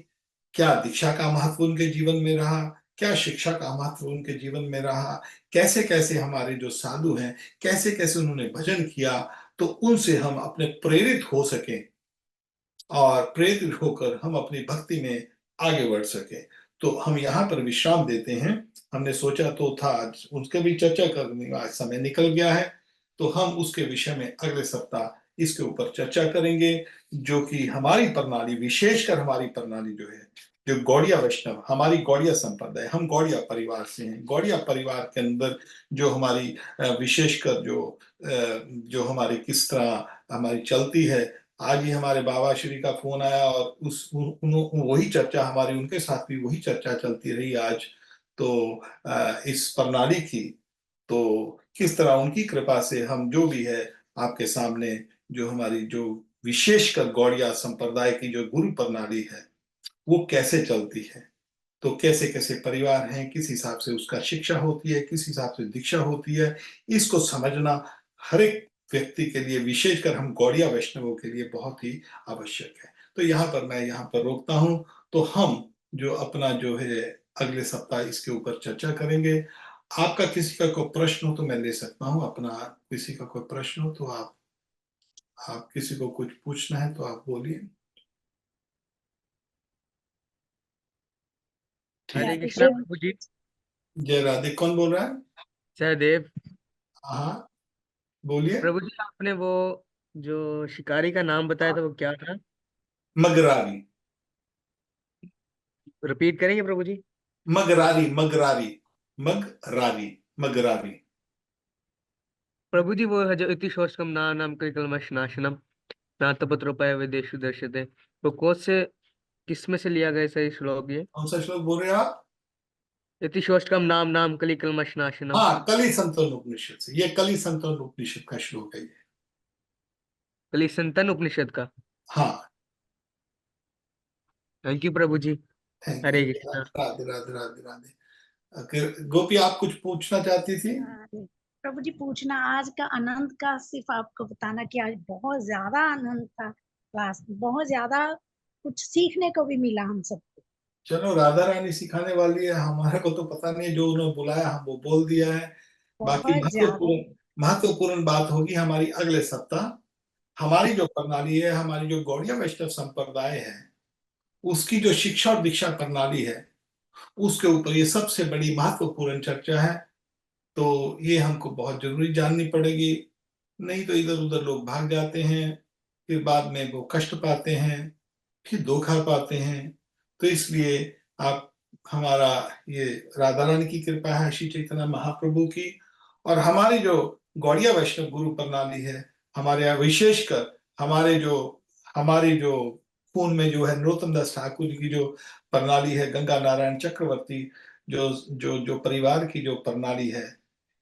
क्या दीक्षा का महत्व उनके जीवन में रहा, क्या शिक्षा का महत्व उनके जीवन में रहा, कैसे कैसे हमारे जो साधु हैं, कैसे कैसे उन्होंने भजन किया, तो उनसे हम अपने प्रेरित हो सकें और प्रेरित होकर हम अपनी भक्ति में आगे बढ़ सके। तो हम यहाँ पर विश्राम देते हैं। हमने सोचा तो था आज उसके भी चर्चा करने का, आज समय निकल गया है, तो हम उसके विषय में अगले सप्ताह इसके ऊपर चर्चा करेंगे, जो कि हमारी प्रणाली, विशेषकर हमारी प्रणाली जो है, जो गौड़िया वैष्णव, हमारी गौड़िया संप्रदाय, हम गौड़िया परिवार से हैं, गौड़िया परिवार के अंदर जो हमारी विशेषकर जो हमारी किस तरह हमारी चलती है, आज ही हमारे बाबा श्री का फोन आया और वही चर्चा हमारी, उनके साथ भी वही चर्चा चलती रही आज। तो इस प्रणाली की, तो किस तरह उनकी कृपा से हम जो भी है आपके सामने, जो हमारी जो विशेषकर गौड़िया संप्रदाय की जो गुरु प्रणाली है वो कैसे चलती है, तो कैसे कैसे परिवार हैं, किस हिसाब से उसका शिक्षा होती है, किस हिसाब से दीक्षा होती है, इसको समझना हर एक व्यक्ति के लिए, विशेषकर हम गौड़िया वैष्णवों के लिए बहुत ही आवश्यक है। तो यहाँ पर मैं यहाँ पर रोकता हूँ। तो हम जो अपना जो है अगले सप्ताह इसके ऊपर चर्चा करेंगे। आपका किसी का कोई प्रश्न हो तो मैं ले सकता हूँ अपना, किसी का कोई प्रश्न हो तो आप किसी को कुछ पूछना है तो आप बोलिए। ठीक।
हरे
राधे
कृष्णा
श्याम।
प्रभु जी।
जय राधे। कौन बोल रहा है?
सहदेव।
हाँ, बोलिए।
प्रभु जी, आपने वो जो शिकारी का नाम बताया था वो क्या था?
मगरारी।
रिपीट करेंगे प्रभु जी?
मगरारी, मगरारी, मगरारी, मगरारी।
प्रभु जी, वो है जो इति शोषकम ना नाम कलिकलमश नाशनम ना तपत्रोपाय विदेशु दर्शते, वो कौन से, किस में से लिया गया सही श्लोक ये?
कौन सा श्लोक बोल रहे हैं आप?
इति शोषकम नाम नाम कलिकलमश नाशनम।
हाँ, कली संतन उपनिषद से, ये कली संतन उपनिषद का श्लोक है ये।
कली संतन उपनिषद का।
हाँ।
थैंक यू प्रभु जी।
Thank you.
हरे कृष्णा।
राधे राधे राधे राधे। गोपी, आप कुछ पूछना चाहती थी?
प्रभु जी, पूछना आज का आनंद का सिर्फ आपको बताना कि आज बहुत ज्यादा आनंद था क्लास में, बहुत ज्यादा कुछ सीखने को भी मिला हम सबको।
चलो, राधा रानी सिखाने वाली है, हमारे को तो पता नहीं, जो उन्होंने बुलाया हम वो बोल दिया है। बाकी
बहुत ज्यादा।
महत्वपूर्ण महत्वपूर्ण बात होगी हमारी अगले सप्ताह। हमारी जो प्रणाली है, हमारी जो गौड़िया वैष्णव संप्रदाय है, उसकी जो शिक्षा और दीक्षा प्रणाली है, उसके ऊपर ये सबसे बड़ी महत्वपूर्ण चर्चा है। तो ये हमको बहुत जरूरी जाननी पड़ेगी, नहीं तो इधर उधर लोग भाग जाते हैं, फिर बाद में वो कष्ट पाते हैं, फिर धोखा पाते हैं। तो इसलिए आप, हमारा ये राधा रानी की कृपा है, श्री चैतन्य महाप्रभु की, और हमारी जो गौड़िया वैष्णव गुरु प्रणाली है, हमारे यहाँ विशेषकर हमारी जो खून में जो है नरोत्तम दास ठाकुर जी की जो प्रणाली है, गंगा नारायण चक्रवर्ती, जो जो जो परिवार की जो प्रणाली है,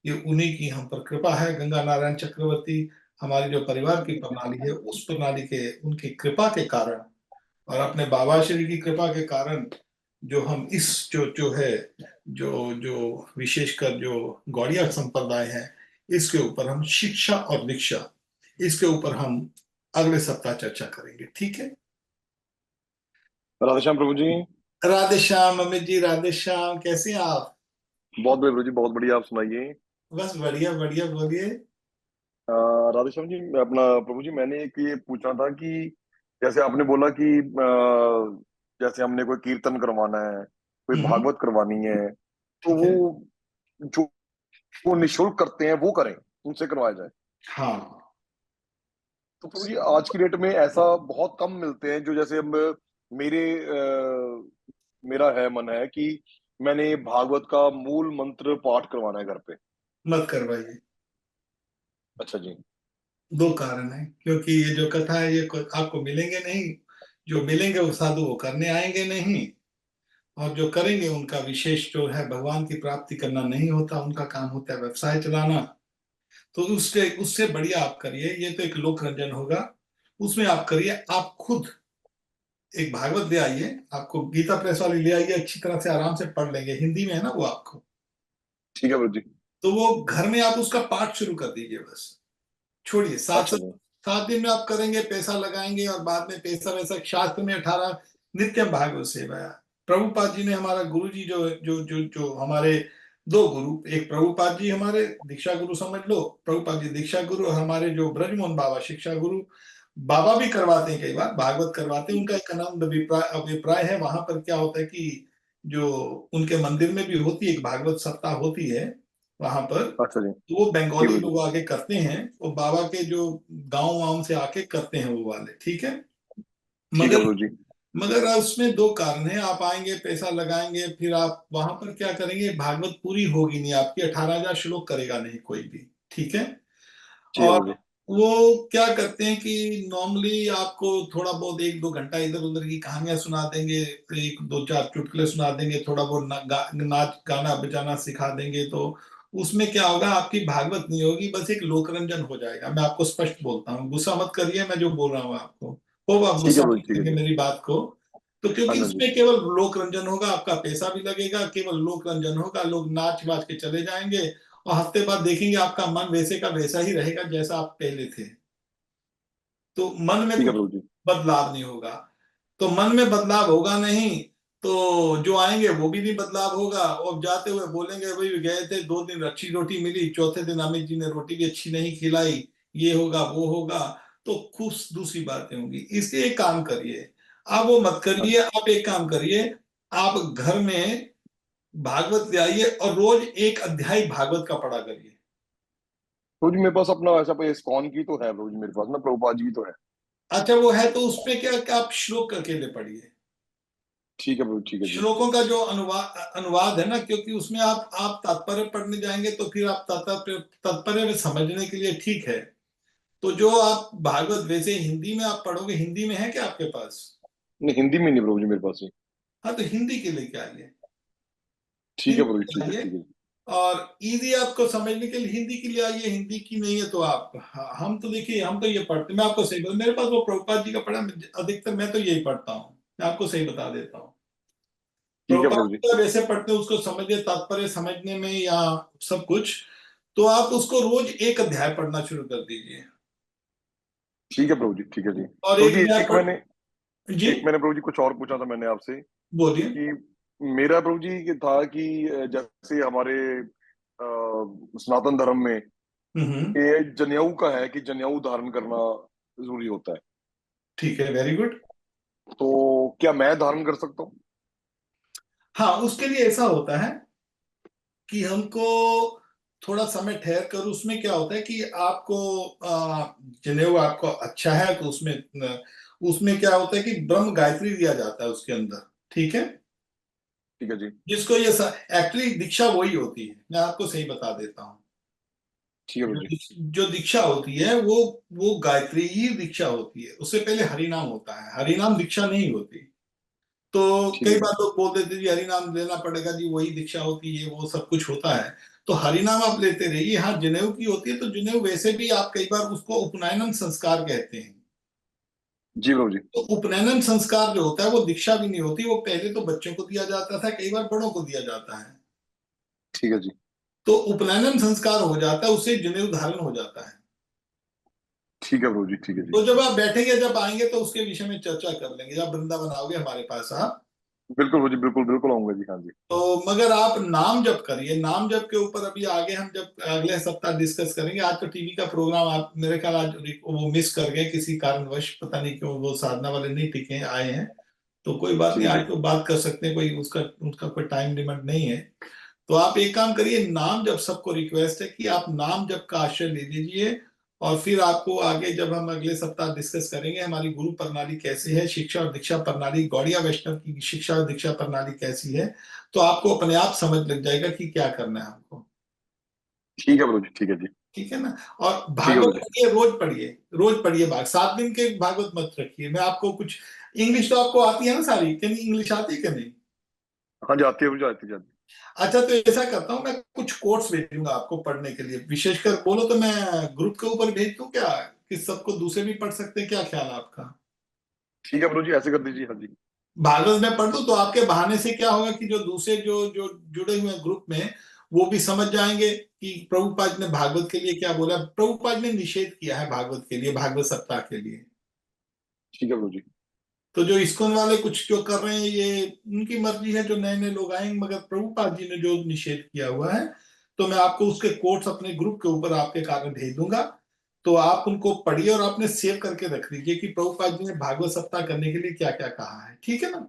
ये उन्हीं की हम पर कृपा है। गंगा नारायण चक्रवर्ती हमारी जो परिवार की प्रणाली है, उस प्रणाली के उनकी कृपा के कारण और अपने बाबा श्री की कृपा के कारण जो हम इस जो है, जो जो विशेषकर जो गौड़िया संप्रदाय है, इसके ऊपर हम शिक्षा और दीक्षा, इसके ऊपर हम अगले सप्ताह चर्चा करेंगे। ठीक है?
राधे श्याम प्रभु जी।
राधे श्याम अमित जी, राधे श्याम, कैसे हैं आप?
बहुत बढ़िया प्रभु जी, बहुत बढ़िया। आप सुनाइए।
बस बढ़िया बढ़िया, बोलिए।
राधे श्याम जी, अपना प्रभु जी, मैंने एक ये पूछना था कि जैसे आपने बोला कि जैसे हमने कोई कीर्तन करवाना है, कोई
हम्म।
भागवत करवानी है, तो
ठीक
वो
है।
जो वो निशुल्क करते हैं वो करें, उनसे करवाया जाए।
हाँ।
तो प्रभु जी, आज की डेट में ऐसा बहुत कम मिलते हैं जो जैसे अब मेरे मेरा है मन है कि मैंने भागवत का मूल मंत्र पाठ करवाना है घर पे।
मत करवाइए।
अच्छा जी।
दो कारण है, क्योंकि ये जो कथा है ये आपको मिलेंगे नहीं, जो मिलेंगे वो साधु वो करने आएंगे नहीं, और जो करेंगे उनका विशेष जो है भगवान की प्राप्ति करना नहीं होता, उनका काम होता है व्यवसाय चलाना। तो उससे उससे बढ़िया आप करिए, ये तो एक लोक रंजन होगा, उसमें आप करिए, आप खुद एक भागवत ले आइए, आपको गीता प्रेस वाली ले आइए, अच्छी तरह से आराम से पढ़ लेंगे, हिंदी में है ना वो आपको।
ठीक है प्रभु जी।
तो वो घर में आप उसका पाठ शुरू कर दीजिए, बस छोड़िए। सात
अच्छा जी।
7 दिन में आप करेंगे, पैसा लगाएंगे और बाद में पैसा वैसा, शास्त्र में 18 नित्यम भागवत सेवा। प्रभुपाद जी ने, हमारा गुरु जी जो जो जो जो हमारे दो गुरु, एक प्रभुपाद जी हमारे दीक्षा गुरु समझ लो, प्रभुपाद जी दीक्षा गुरु, और हमारे जो ब्रजमोहन बाबा शिक्षा गुरु, बाबा भी करवाते हैं, कई बार भागवत करवाते हैं। उनका एक आनंद अभिप्राय अभिप्राय है, वहां पर क्या होता है कि जो उनके मंदिर में भी होती है, एक भागवत सप्ताह होती है वहां पर।
अच्छा जी।
तो वो
ठीक
बंगाली
है जी।
लोग आके करते हैं, वो बाबा के जो गांव वाँव से आके करते हैं वो वाले, ठीक है।
ठीक है
मगर
प्रभु जी।
मगर उसमें दो कारण है, आप आएंगे पैसा लगाएंगे, फिर आप वहां पर क्या करेंगे, भागवत पूरी होगी नहीं आपकी, 18,000 श्लोक करेगा नहीं कोई भी, ठीक है।
ठीक है
और
प्रभु जी।
वो क्या करते हैं कि नॉर्मली आपको थोड़ा बहुत 1-2 घंटा इधर उधर की कहानियां सुना देंगे, 1-2-4 चुटकुले सुना देंगे, थोड़ा बहुत नाच गाना बजाना सिखा देंगे। तो उसमें क्या होगा, आपकी भागवत नहीं होगी, बस एक लोकरंजन हो जाएगा। मैं आपको स्पष्ट बोलता हूँ, गुस्सा मत करिए मैं जो बोल रहा हूँ आपको, हो आप
ठीक है
गुस्सा
प्रभु
नहीं
जी, ठीक है
करेंगे
जी।
मेरी बात को। तो
हाँ
क्योंकि
जी, हाँ
उसमें
जी।
केवल लोक रंजन होगा, आपका पैसा भी लगेगा, केवल लोक रंजन होगा, लोग नाच बाज के चले जाएंगे और हफ्ते बाद देखेंगे आपका मन वैसे का वैसा ही रहेगा जैसा आप पहले थे। तो मन में
ठीक है
कुछ
प्रभु जी।
बदलाव नहीं होगा। तो मन में बदलाव होगा नहीं, तो जो आएंगे वो भी नहीं बदलाव होगा, और जाते हुए बोलेंगे भाई गए थे 2 दिन अच्छी रोटी मिली, चौथे दिन अमित जी ने रोटी भी अच्छी नहीं खिलाई, ये होगा वो होगा। तो खुश दूसरी बातें होंगी। इसलिए एक काम करिए, आप वो मत
हाँ
करिए, आप एक काम करिए, आप घर में भागवत ले आइए और रोज एक अध्याय भागवत का पढ़ा करिए।
प्रभु जी, मेरे पास अपना ऐसा कोई इस्कॉन की तो है प्रभु जी, मेरे पास ना प्रभुपाद जी की तो है।
अच्छा वो है तो उसमें क्या कि आप श्लोक करके ले पढ़िए।
ठीक है प्रभु, ठीक है जी।
श्लोकों का जो अनुवाद है ना, क्योंकि उसमें आप तात्पर्य पढ़ने जाएंगे तो फिर आप तात्पर्य में समझने के लिए ठीक है। तो जो आप भागवत वैसे हिंदी में आप पढ़ोगे, हिंदी में है क्या आपके पास?
नहीं, हिंदी में नहीं प्रभु जी मेरे पास है।
हाँ तो हिंदी के लेके आइए,
ठीक है
हिंदी
प्रभु जी,
के
ठीक है,
आइए।
ठीक है।
और इजी आपको समझने के लिए हिंदी के लिए आइए, हिंदी की नहीं है तो आप, हम तो देखिए हम तो ये पढ़ते, मैं आपको सही बता, मेरे पास वो प्रभुपाद जी का पढ़ा, अधिकतर मैं तो यही पढ़ता हूँ, मैं आपको सही बता देता हूँ।
ठीक है प्रभु
प्रभुपाद
जी।
जी का वैसे पढ़ते हैं, उसको समझिए तात्पर्य समझने में या सब कुछ, तो आप उसको रोज एक अध्याय पढ़ना शुरू कर दीजिए।
ठीक है प्रभु जी, ठीक है जी।
और
प्रभु
एक
जी,
अध्याय
एक
पढ़,
मैंने
जी
एक मैंने प्रभु जी कुछ और पूछा था मैंने आपसे
बोलिए।
कि मेरा प्रभु जी ये था कि जैसे हमारे सनातन धर्म में
हम्म,
ये जनेऊ का है कि जनेऊ धारण करना जरूरी होता है,
ठीक है, वेरी गुड।
तो क्या मैं धारण कर सकता हूँ?
हाँ उसके लिए ऐसा होता है कि हमको थोड़ा समय ठहर कर, उसमें क्या होता है कि आपको जनेऊ आपको अच्छा है तो उसमें क्या होता है कि ब्रह्म गायत्री दिया जाता है उसके अंदर, ठीक है।
ठीक है जी।
जिसको ये एक्चुअली दीक्षा वही होती है, मैं आपको सही बता देता हूँ।
ठीक है प्रभु जी।
जो दीक्षा होती है वो गायत्री ही दीक्षा होती है, उससे पहले हरिनाम होता है, हरिनाम दीक्षा नहीं होती। तो
ठीक है
कई
जी।
बार लोग बोल देते जी हरिनाम लेना पड़ेगा जी, वही दीक्षा होती है, वो सब कुछ होता है। तो हरिनाम आप लेते रहिए। हाँ जनेऊ की होती है, तो जनेऊ वैसे भी आप कई बार उसको उपनयनन संस्कार कहते हैं।
जी प्रभु जी।
तो उपनयनन संस्कार जो होता है वो दीक्षा भी नहीं होती, वो पहले तो बच्चों को दिया जाता था, कई बार बड़ों को दिया जाता है।
ठीक है जी।
तो उपनयनन संस्कार हो जाता है, उससे जनेऊ धारण हो जाता है।
ठीक है प्रभु जी, ठीक है जी।
तो जब आप बैठेंगे, जब आएंगे तो उसके विषय में चर्चा कर लेंगे, जब वृंदावन आओगे हमारे पास आप।
बिल्कुल प्रभु जी, बिल्कुल बिल्कुल आऊंगा जी, हाँ जी।
तो मगर आप नाम जप करिए, नाम जप के ऊपर अभी आगे हम जब अगले सप्ताह डिस्कस करेंगे। आज तो टीवी का प्रोग्राम आप मेरे ख्याल आज वो मिस कर गए किसी कारणवश, पता नहीं क्यों, वो साधना वाले नहीं टिके आए हैं। तो कोई बात
ठीक
नहीं,
है जी।
आज तो बात कर सकते हैं, कोई उसका उनका कोई टाइम लिमिट नहीं है। तो आप एक काम करिए, नाम जप, सबको रिक्वेस्ट है कि आप नाम जप का आश्रय ले लीजिए। और फिर आपको आगे जब हम अगले सप्ताह डिस्कस करेंगे हमारी गुरु प्रणाली कैसी है, शिक्षा और दीक्षा प्रणाली, गौड़िया वैष्णव की शिक्षा और दीक्षा प्रणाली कैसी है, तो आपको अपने आप समझ लग जाएगा कि क्या करना है हमको।
ठीक है प्रभु जी, ठीक है जी।
ठीक है ना। और
ठीक है
भागवत
प्रभु जी।
पढ़िए, रोज पढ़िए, रोज पढ़िए। 7 दिन के भागवत मत रखिए। मैं आपको कुछ, इंग्लिश तो आपको आती है ना सारी, कि नहीं इंग्लिश आती है कि नहीं?
हाँ जी, आती है प्रभु जी, आती है, आती
अच्छा तो ऐसा करता हूँ, मैं कुछ कोट्स भेजूंगा आपको पढ़ने के लिए, विशेषकर बोलो तो मैं ग्रुप के ऊपर भेज दूं क्या, कि सबको दूसरे भी पढ़ सकते हैं, क्या ख्याल है आपका?
है। ठीक है प्रभु जी, ऐसे कर दीजिए, हाँ जी।
भागवत में पढ़ दूं तो आपके बहाने से क्या होगा कि जो दूसरे जो जो जुड़े हुए हैं ग्रुप में, वो भी समझ जाएंगे कि प्रभुपाद ने भागवत के लिए क्या बोला। प्रभुपाद ने निषेध किया है भागवत के लिए, भागवत सप्ताह के लिए।
ठीक है प्रभु जी।
तो जो इस्कॉन वाले कुछ जो कर रहे हैं ये उनकी मर्जी है, जो नए नए लोग आएंगे, मगर प्रभुपाद जी ने जो निषेध किया हुआ है, तो मैं आपको उसके कोट्स अपने ग्रुप के ऊपर आपके कारण भेज दूंगा। तो आप उनको पढ़िए और आपने सेव करके रख लीजिए कि प्रभुपाद जी ने भागवत सप्ताह करने के लिए क्या क्या कहा है, ठीक है ना।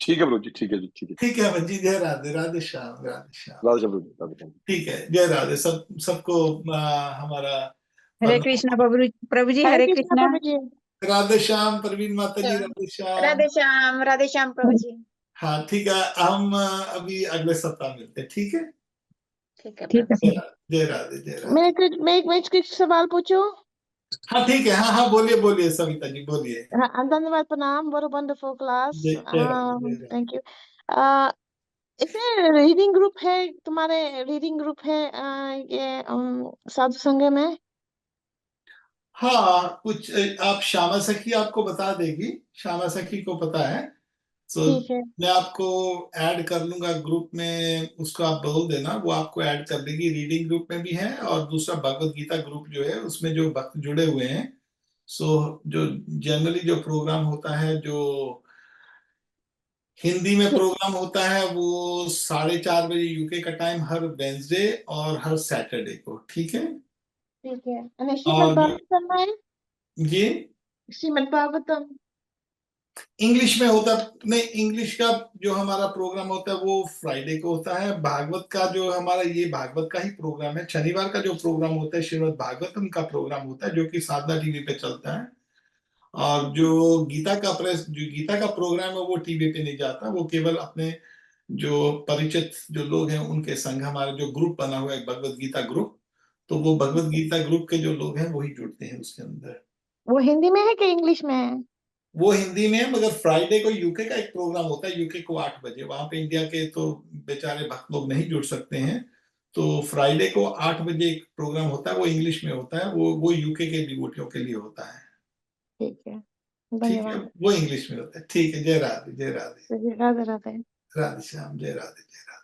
ठीक है प्रभु जी, ठीक है जी, ठीक है।
ठीक है अमित जी, जय राधे, राधे श्याम, राधे श्याम।
राधे श्याम प्रभु जी, राधे श्याम।
ठीक है, जय राधे, सबको हमारा
हरे
प्रणाम।
कृष्णा प्रभु जी,
हरे
हरे
कृष्णा
कृष्णा।
प्रभु जी।
राधे श्याम प्रवीण माता जी, राधे श्याम।
राधे श्याम प्रभु जी।
हाँ ठीक है, हम अभी अगले सप्ताह मिलते हैं, ठीक है।
ठीक है
ठीक
प्रभु।
है।
जय राधे, जय राधे, जय राधे।
मैं एक सवाल पूछूं?
हाँ ठीक है, हाँ हाँ, बोलिए बोलिए सविता जी, बोलिए।
धन्यवाद, प्रणाम, what a wonderful class.
जय जय राधे, जय राधे।
Thank you. इसमें रीडिंग ग्रुप है, तुम्हारे रीडिंग ग्रुप है ये साधु संघ में?
हाँ कुछ आप श्यामा सखी आपको बता देगी, श्यामा सखी को पता है, तो
ठीक है,
मैं आपको ऐड कर लूंगा ग्रुप में, उसको आप बोल देना, वो आपको ऐड कर देगी। रीडिंग ग्रुप में भी है, और दूसरा भगवत गीता ग्रुप जो है उसमें जो भक्त जुड़े हुए हैं। सो जो जनरली जो प्रोग्राम होता है, जो हिंदी में
ठीक
प्रोग्राम होता है, वो 4:30 बजे यूके का टाइम, हर वेंसडे और हर सैटरडे को, ठीक है।
ठीक है। और श्रीमद्
और जो
भागवतम है,
ये
श्रीमद् भागवतम
इंग्लिश में होता नहीं, इंग्लिश का जो हमारा प्रोग्राम होता है वो फ्राइडे को होता है। भागवत का जो हमारा, ये भागवत का ही प्रोग्राम है। शनिवार का जो प्रोग्राम होता है श्रीमद् भागवतम का प्रोग्राम होता है, जो कि साधना टीवी पे चलता है। और जो गीता का प्रोग्राम है वो टीवी पे नहीं जाता, वो केवल अपने जो परिचित जो लोग हैं उनके संग, हमारा जो ग्रुप बना हुआ है भगवत गीता ग्रुप, तो वो भगवत गीता ग्रुप के जो लोग हैं वही जुड़ते हैं उसके अंदर।
वो हिंदी में है कि इंग्लिश में है?
वो हिंदी में है, मगर फ्राइडे को यूके का एक प्रोग्राम होता है, यूके को 8 बजे। वहां पे इंडिया के तो बेचारे भक्त लोग नहीं जुड़ सकते हैं, तो फ्राइडे को 8 बजे एक प्रोग्राम होता है, वो इंग्लिश में होता है, वो यूके के डिवोटियों के लिए होता है।
ठीक है,
ठीक है,
धन्यवाद।
वो इंग्लिश में होता है। ठीक है, जय राधे, जय राधे,
राधे राधे।
राधे श्याम, जय राधे, जय राधे।